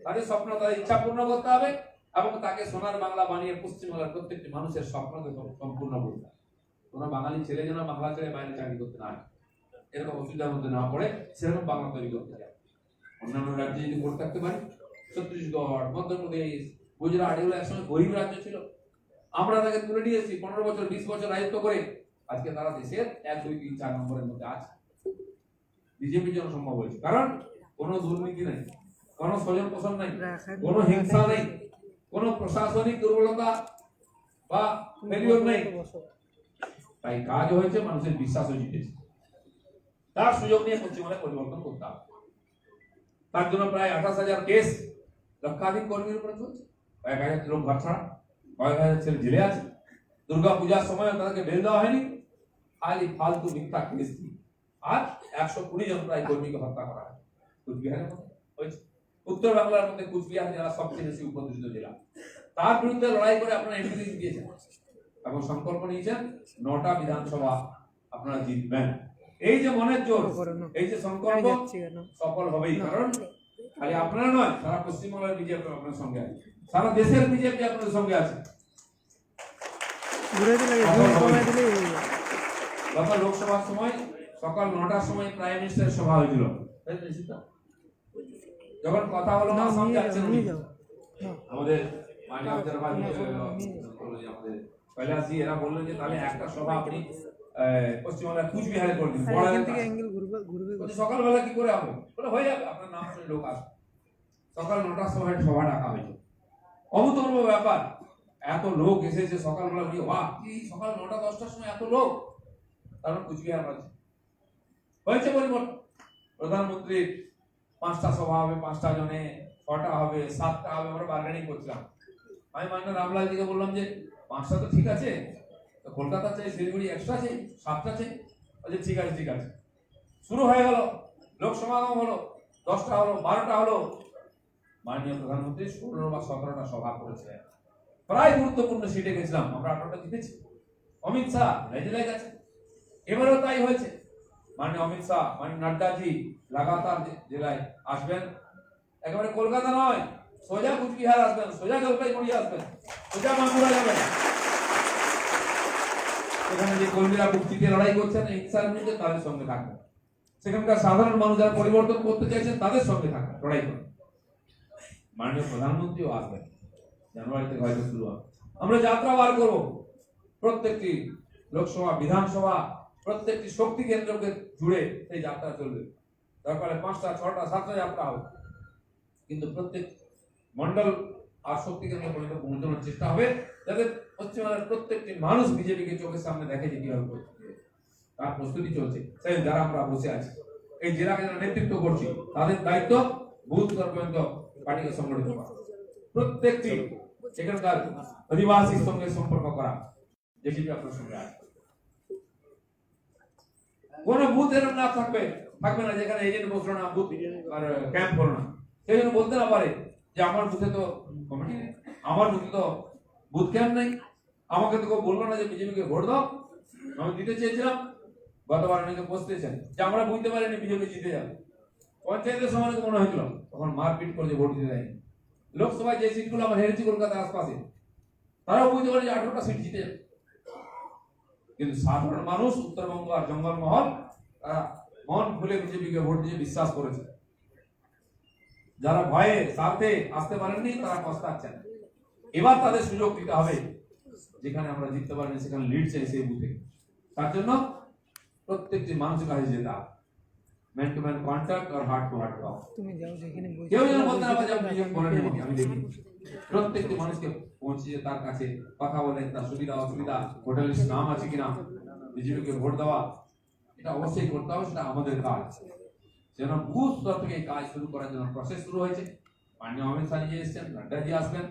তাদের স্বপ্ন, তাদের ইচ্ছা পূর্ণ করতে হবে এবং তাকে সোনার বাংলা বানিয়ে পশ্চিমবাংলার প্রত্যেকটি মানুষের স্বপ্নকে সম্পূর্ণ করতে হবে। কোনো বাঙালি ছেলে যেন বাংলা ছেড়ে বাইরে চাকরি করতে না হয়, এরকম অসুবিধার মধ্যে না পড়ে, সেরকম বাংলা তৈরি করতে চায়। অন্যান্য রাজ্যে যদি করে থাকতে পারি, ছত্তিশগড়, মধ্যপ্রদেশ, গুজরাট, এগুলো একসময় গরিব রাজ্য ছিল। আমরা তাকে তুলে নিয়েছি 15 বছর 20 বছর রাজত্ব করে। আজকে তারা দেশের 1, 2, 3, 4 নম্বরের মধ্যে আছে। বিজেপির জন্য সম্ভব হয়েছে, কারণ কোনো দুর্নীতি নেই, কোনো স্বজন পোষণ নেই, কোনো হিংসা নেই, কোনো প্রশাসনিক দুর্বলতা বা ফেলিওর নেই। তাই কাজ হয়েছে, মানুষের বিশ্বাসও জিতেছে। তার সুযোগ নিয়ে পশ্চিমবঙ্গে পরিবর্তন করতে হবে। তার জন্য প্রায় 28,000 কেস লক্ষাধিক কর্মীর উপরে চলছে, 1,000 লোক ঘর ছাড়া, 1,000 ছেলে জেলে আছে। দুর্গা পূজার সময় তাদেরকে বেল দেওয়া হয়নি, খালি ফালতু মিথ্যা কেস দিয়ে। আর 120 জন প্রায় কর্মীকে হত্যা করা হয় কুচবিহারের মধ্যে হয়েছে। উত্তর বাংলার মধ্যে কুচবিহার জেলা সবচেয়ে বেশি উপদ্রুত জেলা। তার বিরুদ্ধে লড়াই করে আপনারা এমপি দিয়েছেন এবং সংকল্প নিয়েছেন 9টা বিধানসভা আপনারা জিতবেন। এই যে মনের জোর, এই যে সংকল্প সফল হবেই। কারণ খালি আপনারা নয়, সারা পশ্চিমবঙ্গের বিজেপি আপনার সঙ্গে আছে, সারা দেশের বিজেপি আপনাদের সঙ্গে আছে। গত লোকসভার সময় সকাল 9টার সময় প্রাইম মিনিস্টারের সভা হয়েছিল, যখন কথা হলো আসাম যাচ্ছেন উনি, আমাদের আমাদের কৈলাসজি এরা বললেন যে তাহলে একটা সভা আপনি পশ্চিমবাংলার কুচবিহারে করবেন, সকালবেলা কি করে হবে? বলে হয়ে যাবে, আপনার নাম শুনে লোক আসবে। সকাল 9টার সময় সভা ডাকা হয়েছে। অভূতপূর্ব ব্যাপার, এত লোক এসেছে সকালবেলা। বাহ, এই সকাল 9টা 10টার সময় এত লোক, কারণ কুচবিহার হয়েছে পরিবর্তন। প্রধানমন্ত্রীর 5টা সভা হবে, 5টা জনে, 6টা হবে, 7টা হবে। আমরা বার্গেনিং করছিলাম। আমি মাননীয় রামলালজিকে বললাম যে 5টা তো ঠিক আছে, কলকাতা চাই, শিলিগুড়ি এক্সট্রা চাই, 7টা চাই। বলছে ঠিক আছে ঠিক আছে। শুরু হয়ে গেল, লোক সমাগম হলো, 10টা হলো, 12টা হলো। মাননীয় প্রধানমন্ত্রী 16 বা 17টা সভা করেছে। প্রায় গুরুত্বপূর্ণ সিটে গেছিলাম আমরা, 18টা জিতেছি। অমিত শাহ জেলায় গেছে, এবারেও তাই হয়েছে। মাননীয় অমিত শাহ, মাননীয় নাড্ডাজি লাগাতার জেলায় আসবেন। একেবারে কলকাতা নয়, সোজা কুচবিহার আসবেন, সোজা জলপাইগুড়ি আসবেন, সোজা বাঁকুড়া যাবেন। সেখানে যে কর্মীরা মুক্তিতে লড়াই করছেন হিংসার বিরুদ্ধে, তাদের সঙ্গে থাকবেন। সেখানকার সাধারণ মানুষ যারা পরিবর্তন করতে চাইছেন তাদের সঙ্গে থাকবেন, লড়াই করবেন। মাননীয় প্রধানমন্ত্রীও আসবেন, জানুয়ারি থেকে হয়তো শুরু হবে। আমরা যাত্রা বার করবো, প্রত্যেকটি লোকসভা, বিধানসভা, প্রত্যেকটি শক্তি কেন্দ্রকে জুড়ে সেই যাত্রা চলবে। দরকার 5টা, 6টা, 7টা যাত্রা হবে, কিন্তু প্রত্যেক মন্ডল আর শক্তি কেন্দ্র পর্যন্ত পৌঁছানোর চেষ্টা হবে, যাতে পশ্চিমবঙ্গের প্রত্যেকটি মানুষ বিজেপিকে চোখের সামনে দেখে যে কিভাবে করতে হবে। তার প্রস্তুতি চলছে। সেই যারা আমরা বসে আছি, এই জেলাকে যারা নেতৃত্ব করছি, তাদের দায়িত্ব বুথ স্তর পর্যন্ত পার্টিকে সংগঠিত করা, প্রত্যেকটি সেখানকার আদিবাসীর সঙ্গে সম্পর্ক করা। জেসিপি আপনার সঙ্গে আছে, কোন বুথ এরকম না থাকবে না যেখানে এজেন্ট বসলো না, বুথ আর ক্যাম্প হলো না। সেই জন্য বলতে না পারে যে আমার বুথে তো কমিটি নেই, আমার বুথে তো বুথ ক্যাম্প নেই, আমাকে তো কেউ বললো না যে বিজেপিকে ভোট দাও। আমি দিতে চেয়েছিলাম, গতবার অনেকে বসতেছেন যে আমরা বুঝতে পারিনি বিজেপি জিতে যাবে। পঞ্চায়েতের সময় মনে হয়েছিল, তখন মারপিট করে ভোট দিতে দেয়নি। লোকসভায় যে সিটগুলো আমরা হেরেছি কলকাতার আশপাশে, তারাও বুঝতে পারে যে 18টা সিট জিতে যাবে। কিন্তু সাধারণ মানুষ, উত্তরবঙ্গ আর জঙ্গলমহল, তারা মন খুলে বিজেপিকে ভোট দিয়ে বিশ্বাস করেছে। যারা ভয়ে স্বার্থে আসতে পারেননি, তারা পস্তাচ্ছেন। এবার তাদের সুযোগ দিতে হবে, যেখানে আমরা জিততে পারিনি সেখানে লিড চাই সেই বুথে। তার জন্য প্রত্যেকটি মানুষের কাছে যেতে হবে, ম্যান টু ম্যান কন্ট্যাক্ট আর হার্ট টু হার্ট টক। কেউ যেন বলতে না পারে আপনি বিজেপি করেন, আমি দেখি প্রত্যেকটি মানুষকে পৌঁছে তার কাছে কথা বলে তার সুবিধা অসুবিধা, হোটেল লিস্ট নাম আছে কিনা, বিজেপিকে ভোট দেওয়া, এটা অবশ্যই করতে হবে। সেটা আমাদের কাজ। যেন বুথ স্তর থেকে কাজ শুরু করার জন্য প্রসেস শুরু হয়েছে। মাননীয় অমিত শাহ জি এসছেন, নাড্ডাজি আসবেন,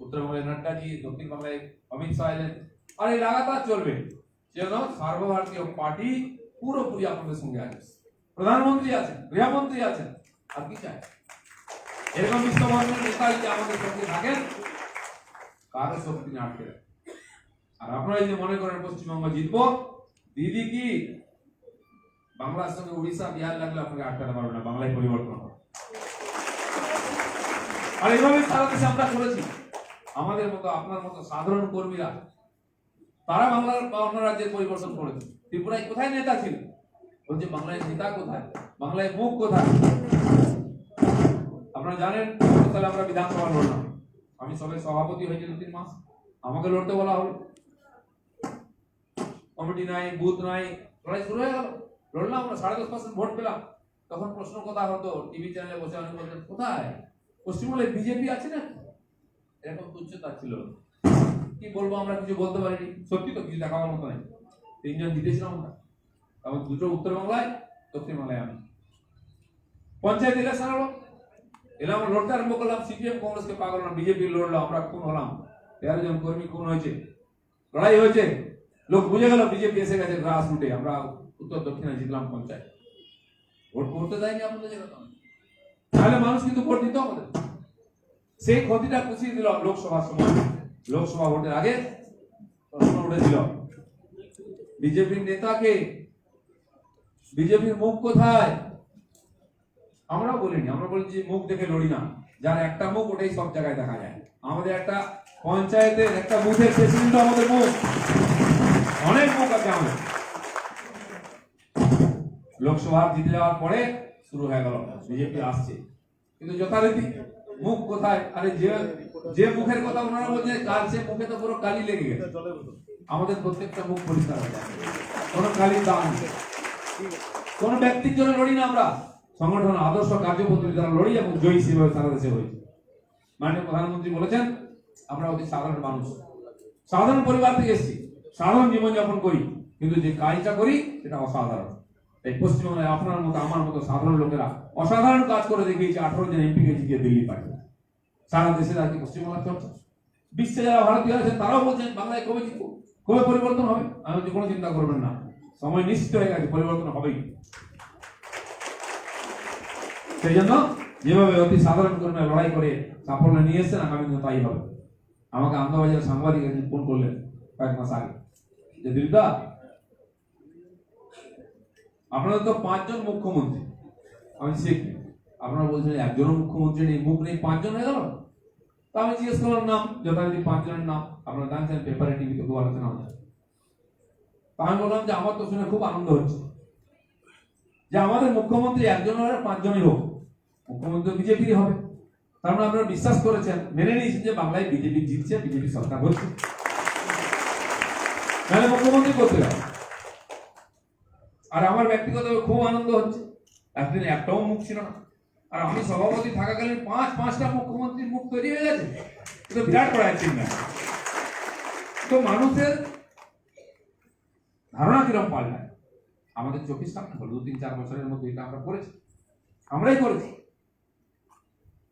উত্তরবঙ্গের নাড্ডাজি, দক্ষিণ বাংলায় অমিত শাহ এলেন, আর এই লাগাতার চলবে। যেন সর্বভারতীয় পার্টি পুরোপুরি আপনাদের সঙ্গে আছে। প্রধানমন্ত্রী আছেন, গৃহমন্ত্রী আছেন, আর কি চাই? এরকম বিশ্ববন্ধের নেতা যদি আমাদের সঙ্গে থাকেন, কারো শক্তি আটকে রাখে। আর আপনারা যদি মনে করেন পশ্চিমবঙ্গ জিতবো, দিদি কি বাংলার সঙ্গে উড়িষ্যা, বিহার লাগলে আপনাকে আটকাতে পারবে না, বাংলায় পরিবর্তন হবে। আর এইভাবে সারা দেশে আমরা করেছি। আমাদের মতো, আপনার মতো সাধারণ কর্মীরা, তারা বাংলার বা অন্য রাজ্যের পরিবর্তন করেছে। ত্রিপুরায় কোথায় নেতা ছিল? বলছে বাংলায় নেতা কোথায়, বাংলায় মুখ কোথায়? আপনারা জানেন, তাহলে আমরা বিধানসভা লড়লাম। আমি সবে সভাপতি হয়েছি 2-3 মাস, আমাকে লড়তে বলা হলো। কমিটি নাই, বুথ নাই, লড়াই শুরু হয়ে গেল। লড়লাম, আমরা 10.5% ভোট পেলাম। তখন প্রশ্ন কথা হতো টিভি চ্যানেলে বসে অনেক বলতেন কোথায় পশ্চিমবঙ্গে বিজেপি আছে না, এরকম তুচ্ছতা ছিল। কি বলবো, আমরা কিছু বলতে পারিনি, সত্যি তো কিছু দেখাবার মতো নেই। 3 জন জিতেছিলাম আমরা, তখন 2টো উত্তরবাংলায়, দক্ষিণ বাংলায় আমি। পঞ্চায়েত ইলেকশন হলো, এলাম, লড়তে আরম্ভ করলাম, সিপিএম কংগ্রেসকে পাগল না, বিজেপি লড়লো, আমরা খুন হলাম, 13 জন কর্মী খুন হয়েছে, লড়াই হয়েছে, লোক বুঝে গেল বিজেপি এসে গেছে গ্রাস রুটে। আমরা উত্তর দক্ষিণে জিতলাম পঞ্চায়েত, ভোট করতে দেয়নি আপনাদের জায়গা, তাহলে মানুষ কিন্তু ভোট দিত আমাদের। সেই ক্ষতিটা পুষিয়ে দিল লোকসভার সময়। লোকসভা ভোটের আগে প্রশ্ন উঠেছিল বিজেপির নেতাকে, বিজেপির মুখ কোথায়? আমরাও বলিনি, আমরা বলছি মুখ দেখে লড়ি না, যার একটা মুখ ওটাই সব জায়গায় দেখা যায়। আমাদের একটা পঞ্চায়েতের একটা বুথের প্রেসিডেন্ট আমাদের মুখ, অনেক মুখ আছে আমাদের। লোকসভা জিতে যাওয়ার পরে শুরু হয়ে গেল বিজেপি আসছে, কিন্তু যথারীতি মুখ কোথায়? আরে যে মুখের কথা ওনারা বলছেন কাল, সে মুখে তো পুরো কালি লেগে গেছে। আমাদের প্রত্যেকটা মুখ পরিষ্কার হয়ে যায়, কোনো কালির দাম নেই। কোন ব্যক্তির জন্য লড়ি না আমরা, সংগঠন আদর্শ কার্যপদ্ধতি দ্বারা লড়ি এবং জয়ী সেভাবে সারা দেশে হয়েছে। মাননীয় প্রধানমন্ত্রী বলেছেন আমরা অতি সাধারণ মানুষ, সাধারণ পরিবার থেকে এসেছি, সাধারণ জীবনযাপন করি, কিন্তু যে কাজটা করি সেটা অসাধারণ। এই পশ্চিমবঙ্গে আপনার মতো আমার মতো সাধারণ লোকেরা অসাধারণ কাজ করে দেখিয়েছে। 18 জন এমপি কে জিতিয়ে দিল্লি পাঠিয়ে সারা দেশে আজকে পশ্চিমবাংলার চর্চা। বিশ্বে যারা ভারতীয় আছেন তারাও বলছেন বাংলায় কবে জিতবো, কবে পরিবর্তন হবে। আমি যে কোনো চিন্তা করবেন না, সময় নিশ্চিত হয়ে গেছে, পরিবর্তন হবেই। সেই জন্য যেভাবে অতি সাধারণ কর্মী লড়াই করে সাফল্য নিয়ে এসছেন, আগামী দিনে তাই হবে। আমাকে আনন্দবাজারের সাংবাদিক একদিন ফোন করলেন কয়েক মাস আগে, যে দিলদা আপনাদের তো 5 জন মুখ্যমন্ত্রী। আমি সে কি, আপনারা বলছেন একজনও মুখ্যমন্ত্রী নেই, মুখ নেই, 5 জন হয়ে গেল। তো আমি জিজ্ঞেস করলাম নাম, যথারীতি 5 জনের নাম আপনারা জানছেন, পেপারে টিভিতে খুব আলোচনা হচ্ছে। তো আমি বললাম যে আমার তো শুনে খুব আনন্দ হচ্ছে যে আমাদের মুখ্যমন্ত্রী একজন হলে 5 জনই হোক, মুখ্যমন্ত্রী বিজেপিরই হবে। তার মানে আপনারা বিশ্বাস করেছেন, মেনে নিয়েছেন যে বাংলায় বিজেপি জিতছে, বিজেপি সরকার হচ্ছে, নাহলে মুখ্যমন্ত্রী করতে গেল। আর আমার ব্যক্তিগতভাবে খুব আনন্দ হচ্ছে, একদিন একটাও মুখ ছিল না, আর আমি সভাপতি থাকাকালীন 5টা মুখ্যমন্ত্রীর মুখ তৈরি হয়ে গেছে। এটা বিরাট বড় অ্যাচিভমেন্ট। তো মানুষের ধারণা কিরকম পাল্টায় আমাদের চোখের সামনে হলো। 2-3-4 বছরের মধ্যে এটা আমরা করেছি, আমরাই করেছি।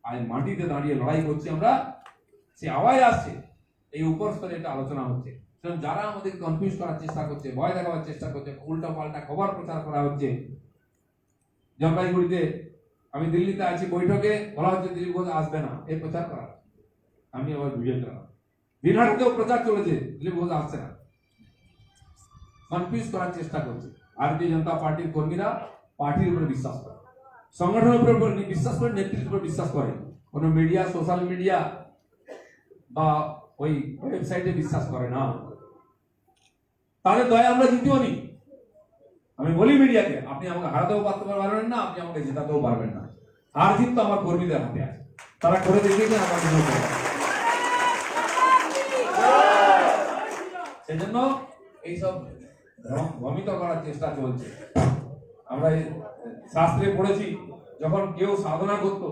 আর মাটিতে দাঁড়িয়ে লড়াই করছি আমরা, সে আওয়াজ আসছে, এই উপর স্তরে এটা আলোচনা হচ্ছে। যারা আমাদের কনফিউজ করার চেষ্টা করছে, ভয় দেখাবার চেষ্টা করছে, উল্টা পাল্টা খবর প্রচার করা হচ্ছে। জলপাইগুড়িতে আমি দিল্লিতে আছি, বৈঠকে বলা হচ্ছে দিলীপ ঘোষ আসবে না, এই প্রচার করা। আমি আবার ভিডিও চালাম, বিহারেও প্রচার চলেছে দিলীপ ঘোষ আসছে না, কনফিউজ করার চেষ্টা করছে। ভারতীয় জনতা পার্টির কর্মীরা পার্টির উপরে বিশ্বাস করে, সংগঠনের উপর বিশ্বাস করে, নেতৃত্বের উপর বিশ্বাস করে। কোন মিডিয়া, সোশ্যাল মিডিয়া বা ওই ওয়েবসাইটে বিশ্বাস করে না। তাদের দয়া আমরা জিতিও নি। আমি বলি মিডিয়াকে, আপনি আমাকে হারাতেও পারবেন না, আপনি আমাকে জেতাতেও পারবেন না। হার জিত তো আমার কর্মীদের হাতে আছে, তারা করে দেখিয়েছে আমার জন্য। সেজন্য এইসব ভ্রমিত করার চেষ্টা চলছে। আমরা শাস্ত্রে পড়েছি, যখন কেউ সাধনা করত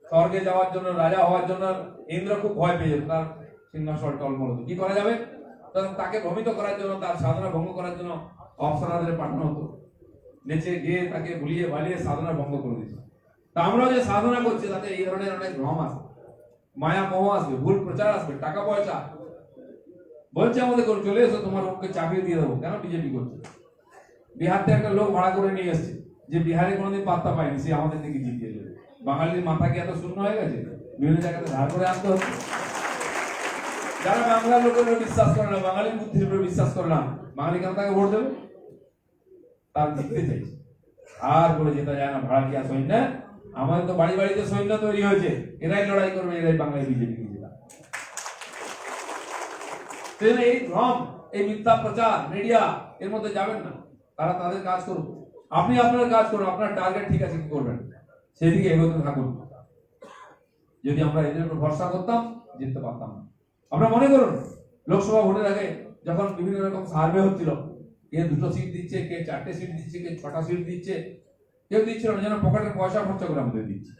স্বর্গে যাওয়ার জন্য, রাজা হওয়ার জন্য, ইন্দ্র খুব ভয় পেয়ে যেত, তার সিংহাসন টলমল হতো। কি করা যাবে? তাকে ভ্রমিত করার জন্য, তার সাধনা ভঙ্গ করার জন্য অপ্সরাদের পাঠানো হতো, নেচে গিয়ে তাকে ভুলিয়ে ভালিয়ে সাধনা ভঙ্গ করে দিত। তা আমরাও যে সাধনা করছি তাতে এই ধরনের অনেক ভ্রম আসবে, মায়া মোহ আসবে, ভুল প্রচার আসবে, টাকা পয়সা বলছে আমাদের চলে এসো, তোমার ওকে চাকরি দিয়ে দেবো। কেন বিজেপি করছে? বিহার থেকে একটা লোক ভাড়া করে নিয়ে এসছে, যে বিহারে কোনোদিন পাত্তা পায়নি, সে আমাদের দিকে জিতিয়ে দেবে। বাঙালির মাথা কি এত শূন্য হয়ে গেছে? বিভিন্ন জায়গাতে ধার করে আনতে হচ্ছে। যারা বাংলার লোকের উপর বিশ্বাস করে না, বাঙালির বুদ্ধির উপর বিশ্বাস করে না, বাঙালি কেন তাকে ভোট দেবে? তার জিততে চাইছে, আর বলে যেতে যায় না ভাড়াটিয়া সৈন্য। আমাদের তো বাড়ি বাড়িতে সৈন্য তৈরি হয়েছে, এরাই লড়াই করবে, এরাই বাংলায় বিজেপি জেতা। এই ভ্রম, এই মিথ্যা প্রচার, মিডিয়া এর মধ্যে যাবেন না। তারা তাদের কাজ করুন, আপনি আপনার কাজ করুন। আপনার টার্গেট ঠিক আছে, কি করবেন সেদিকে এগোতে থাকুন। যদি আমরা এদের উপর ভরসা করতাম, জিততে পারতাম না। আপনারা মনে করুন, লোকসভা ভোটের আগে যখন বিভিন্ন রকম সার্ভে হচ্ছিল, কে 2টো সিট দিচ্ছে, কে 4টে সিট দিচ্ছে, কে 6টা সিট দিচ্ছে, কেউ দিচ্ছিল না, যেন পকেটের পয়সা খরচা করে আমাদের দিচ্ছে।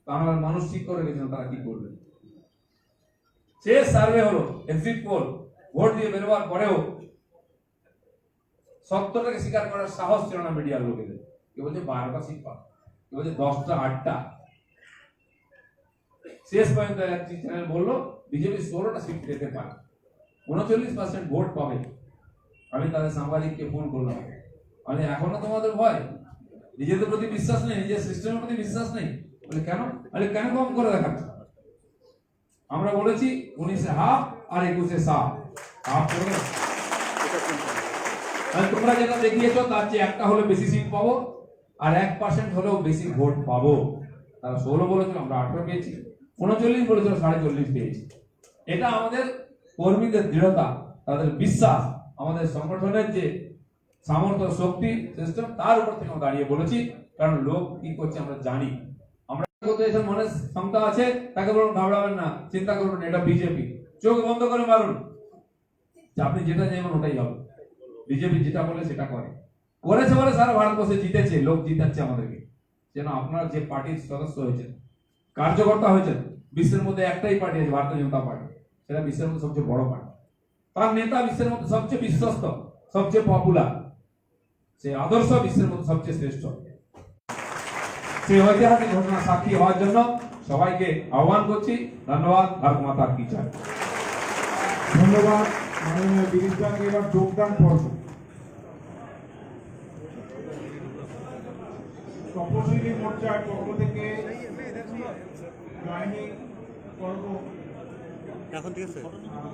বাংলার মানুষ ঠিক করে গেছেন তারা কি করবে। শেষ সার্ভে হলো, এক্সিট পোল, ভোট দিয়ে বেরোবার পরেও সত্যটাকে স্বীকার করার সাহস ছিল না মিডিয়ার লোকেদের। কেউ বলছে 12টা সিট পাবে, কেউ বলছে 10টা 8টা। শেষ পর্যন্ত একটি চ্যানেল বললো বিজেপি 16টা সিট পেতে পারে, 39% ভোট পাবে। আমি তাদের সাংবাদিককে ফোন করলাম, আমি এখনো তোমাদের ভয়, নিজেদের প্রতি বিশ্বাস নেই, নিজের সিস্টেমের প্রতি বিশ্বাস নেই? বলে কেন? আরে কেন কম করে দেখাচ্ছ? আমরা বলেছি 19-এ হাফ আর 21-এ সাফ। হাফ করে তোমরা যেটা দেখিয়েছো তার চেয়ে একটা হলে বেশি সিট পাবো আর 1% হলেও বেশি ভোট পাবো। তারা 16 বলেছিল, আমরা 18 পেয়েছি, 39 বলেছিল, 40.5 পেয়েছি। এটা আমাদের কর্মীদের দৃঢ়তা, তাদের বিশ্বাস, আমাদের সংগঠনের যে সামর্থ্য, শক্তি, সিস্টেম, তার উপর থেকে আমরা দাঁড়িয়ে বলেছি। কারণ লোক কি করছে আমরা জানি। আমরা মনে ক্ষমতা আছে, তাকে বলুন ঘাবড়াবেন না, চিন্তা করবেন না, এটা বিজেপি, চোখ বন্ধ করে মারুন, আপনি যেটা চাইবেন ওটাই হবে। বিজেপি যেটা বলে সেটা করেছে বলে সারা ভারতবর্ষে জিতেছে, লোক জিতাচ্ছে আমাদেরকে। যেন আপনার যে পার্টির সদস্য হয়েছেন, কার্যকর্তা হয়েছেন, বিশ্বের মধ্যে একটাই পার্টি আছে, ভারতীয় জনতা পার্টি, সেটা বিশ্বের মধ্যে সবচেয়ে বড় পার্টি। তার নেতা বিশ্বের মধ্যে সবচেয়ে বিশ্বস্ত, সবচেয়ে পপুলার, সে আদর্শ বিশ্বের মধ্যে সবচেয়ে শ্রেষ্ঠ। সেই ঐতিহাসিক ঘটনা সাক্ষী হওয়ার জন্য সবাইকে আহ্বান করছি। ধন্যবাদ। ভারত মাতা কি জয়। ধন্যবাদ মাননীয় দিলীপ দাকে। এবার যোগদান পর্ব। তপশিলি মোর্চার পক্ষ থেকে জয়নিং পর্ব এখন ঠিক আছে।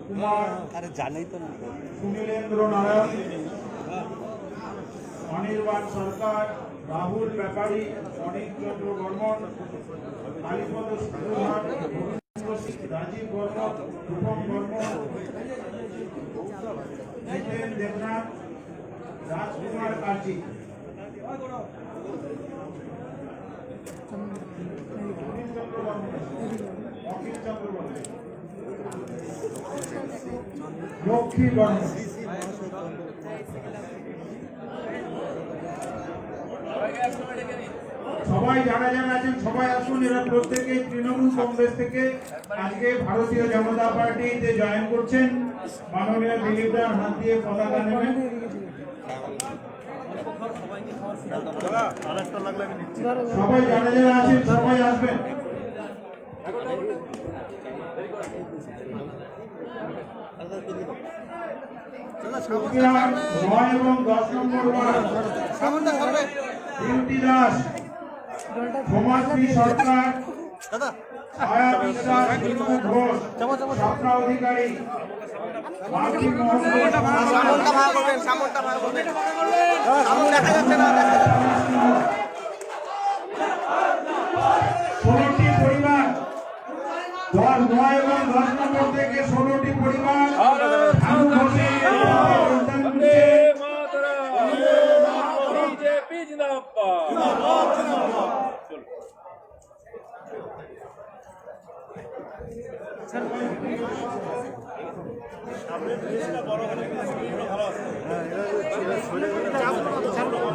কুমার, আরে জানাই তো না। সুনীলেন্দ্র নারায়ণ, অনির্বাণ সরকার, রাহুল ব্যাপারী, অনিক চন্দ্র বর্মন, কালীপদ সূত্রধর, রাজীব বর্মন, রূপম বর্মন, জিতেন দেবনাথ, রাজকুমার কার্জি। অখিল চন্দ্র বর্মন, লক্ষ্মী বর্মন। সবাই যারা যারা আছেন সবাই আসুন। এরা প্রত্যেকেই তৃণমূল কংগ্রেস থেকে আজকে ভারতীয় জনতা পার্টিতে জয়েন করছেন। মাননীয় দিলীপ দার হাত দিয়ে পতাকা নেবেন। সবাই যারা যারা আছেন সবাই আসবেন। 9 এবং 10 নম্বর ওয়ার্ড বিউটি দাস, সমাজশ্রী সরকার, ছায়া বিশ্বাস, বিষ্ণু ঘোষ, স্বপ্না অধিকারী, মার্কিন ষোলোটি পরিবার, 9 এবং 10 নম্বর থেকে 16টি পরিবার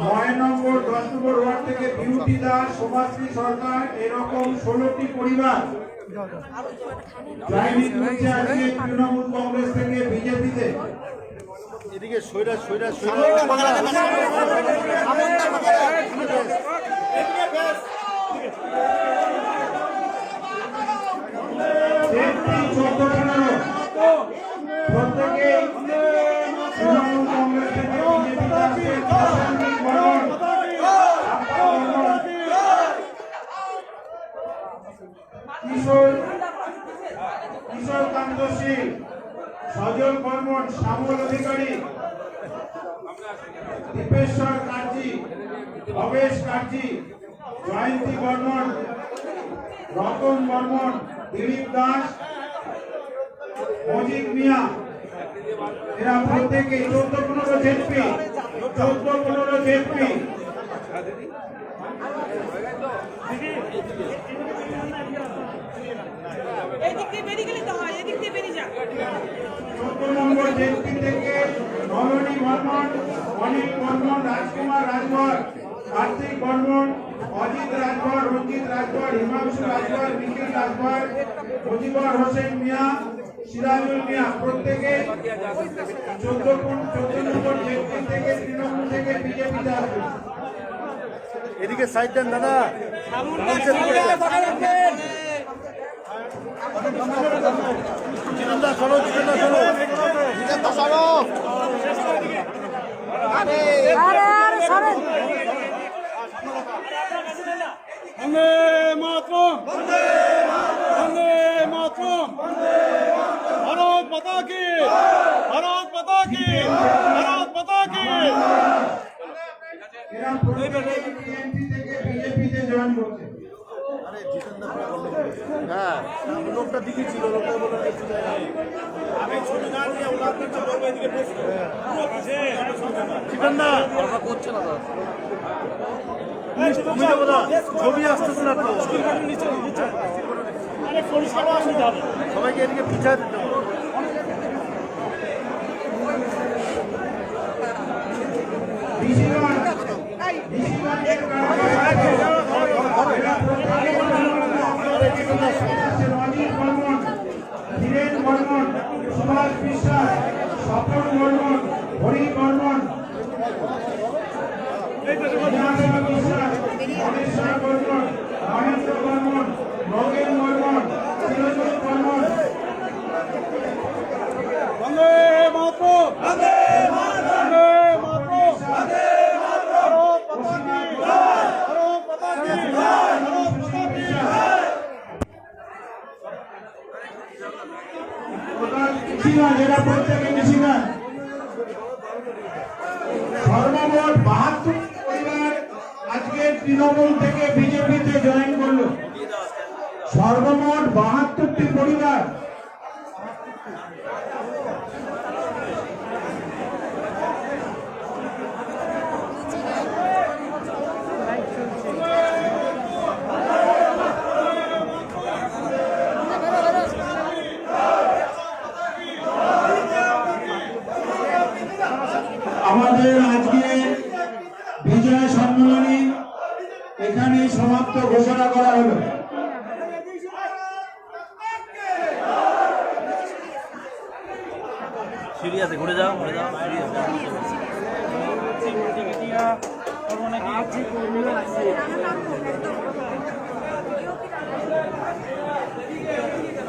নয় নম্বর 10 নম্বর ওয়ার্ড থেকে বিউটি দাস, সমাজশ্রী সরকার, এরকম 16টি পরিবার জয়েনিং করছে আজকে তৃণমূল কংগ্রেস থেকে বিজেপিতে। এদিকে সৈরা সৈরা প্রত্যেকে তৃণমূল কংগ্রেস থেকে বিজেপিতে আসছে। কিশোর কান্তশী, সজল বর্মন, শ্যামল অধিকারী, দীপেশ্বর কার্জি, ভবেশ কার্জি, জয়ন্তী বর্মন, রতন বর্মন, দিলীপ দাস, মজিদ মিয়া, এরা প্রত্যেকে 14-15 জেপি, 14-15 জেপি। নম্বর জেপি থেকে নলনী বর্মন, অনিল বর্মন, রাজকুমার রাজভর, কার্তিক বর্মন, অজিত রাজভর, রঞ্জিত রাজভর, হিমাংশু রাজভর, নিখিল রাজভর, মুজিবুর হোসেন মিয়া, সিরাজুল মিয়া, প্রত্যেকে 14 নম্বর জেপি থেকে তৃণমূল থেকে বিজেপিতে আসবে। এদিকে সাইড দেন দাদা। জিতেন্দা সরো, জিতেন্দা সরো, জিতেন্দা সরো। বন্দে মাতরম, বন্দে মাতরম, ভারত মাতা কি, ভারত মাতা কি, ভারত মাতা কি। এরা প্রত্যেকে বিএনপি থেকে বিজেপিতে জয়েন করছে। হ্যাঁ, লোকটা দিকে ছিল, লোকটা বলে আমি ছবি না নিয়ে ওনার কাছে বলবো এদিকে জিতেন্দা করছে না দাদা। ছবি আসতেছে না তো, সবাইকে এদিকে পিছিয়ে দিতে হবে। ঋষিগঞ্জের কারাগারে অজিত বর্মন, ধীরেন বর্মন, সুভাষ বিশ্বাস, স্বপন বর্মন, হরি বর্মন, মীনাক্ষী বিশ্বাস, মহেশ্বর বর্মন, মহেন্দ্র বর্মন, নগেন বর্মন, চিরঞ্জিত বর্মন। বন্দে মাতরম, বন্দে মাতরম, বন্দে মাতরম, ভারত মাতা কি, ভারত মাতা কি, ভারত মাতা কি। কৃষিগঞ্জ, এরা প্রত্যেকে কৃষিগঞ্জ। সর্বমোট 72 পরিবার আজকে তৃণমূল থেকে বিজেপিতে জয়েন করলো। সর্বমোট 72টি পরিবার। আমাদের আজকে বিজয় সম্মেলনী এখানে সমাপ্ত ঘোষণা করা হলো। সিঁড়ি আছে, ঘুরে যাও, ঘুরে যাও, সিঁড়ি আছে।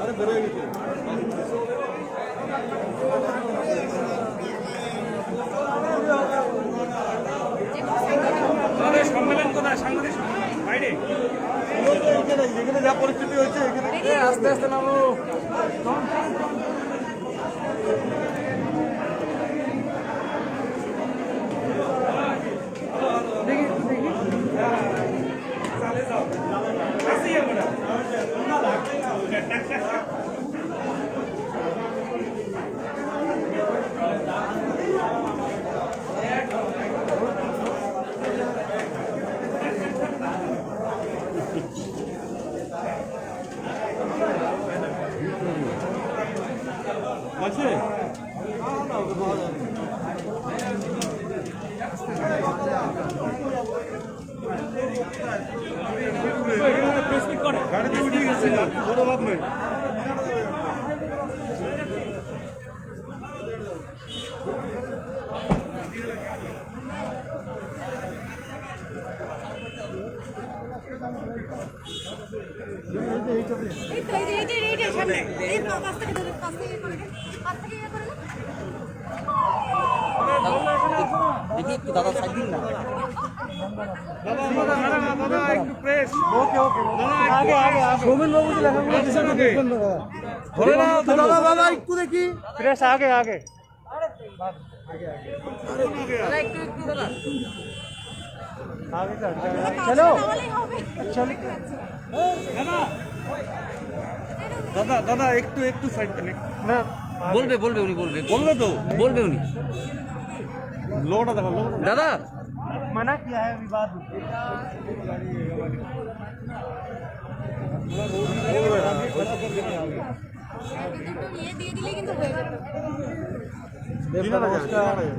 আরে বেরোয় গেছে। সম্মেলন কোথায়? সাংবাদিক বাইরে যেখানে যা পরিস্থিতি হচ্ছে এখানে আস্তে আস্তে নামো। আছে গাড়িতে উঠে গেছে, কোনো লাভ নেই। দেখি একটু দাদা সাইড দিন না। দাদা একটু প্রেস। ওকে ওকে আগে আগে সৌমেন বাবু যে লেখাগুলো দিয়েছেন ওকে ধরে নাও, দাদা দাদা একটু দেখি প্রেস আগে আগে আগে দাদা একটু একটু দাদা আগে চলো চলো দাদা দাদা একটু একটু সাইড দেন না। বলবে বলবে উনি বলবে বলবে তো, বলবে উনি। লোটা দেখো লোটা দাদা मना किया है विवाद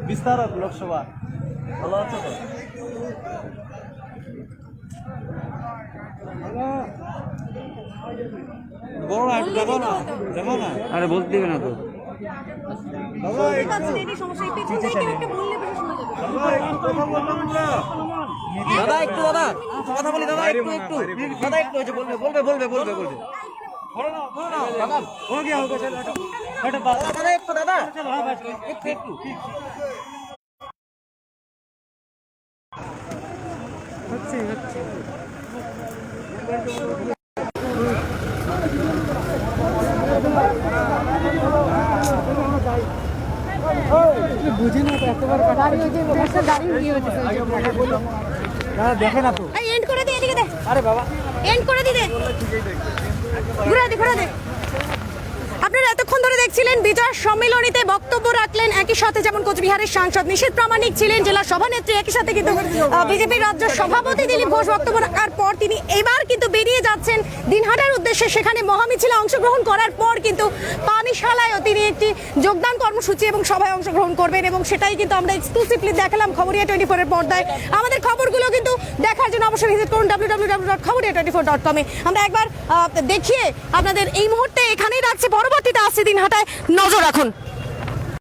বিস্তারক লোকসভা ভালো আছে তো? বড় না, একটু দেখাও না, দেখাও না। আরে বলতে দেবে না তো। দাদা একটু কথা বললাম না। দাদা একটু দাদা কথা বলি দাদা একটু একটু দাদা একটু হয়েছে বলবে বলবে বলবে বলবে বলবে ধরো না, দাদা हो गया चलो हटो দাদা একটু দাদা একটু একটু দাদা দেখে না তো। এন্ড করে দে, এদিকে দে, আরে বাবা এন্ড করে দি দে, ঘুরে দে, ঘুরে দে। আপনারা এতক্ষণ ধরে দেখছিলেন বিজয় সম্মেলনীতে বক্তব্য রাখলেন একই সাথে যেমন কোচবিহারের সাংসদ নিশীথ প্রামাণিক ছিলেন, জেলা সভানেত্রী, একই সাথে কিন্তু বিজেপির রাজ্য সভাপতি দিলীপ ঘোষ বক্তব্য রাখার পর তিনি এবার কিন্তু বেরিয়ে যাচ্ছেন দিনহাটার উদ্দেশ্যে। সেখানে মহামিছিলে অংশগ্রহণ করার পর কিন্তু পানিশালায়ও তিনি একটি যোগদান কর্মসূচি এবং সভায় অংশগ্রহণ করবেন এবং সেটাই কিন্তু আমরা এক্সক্লুসিভলি দেখালাম খবরিয়া 24 এর পর্দায়। আমাদের খবরগুলো কিন্তু দেখার জন্য অবশ্যই ভিজিট করুন www.খবরিয়া24.com-এ। আমরা একবার দেখিয়ে আপনাদের এই মুহূর্তে এখানেই রাখছি, পরবর্তীতে আসছে দিনহাটায়, নজর রাখুন।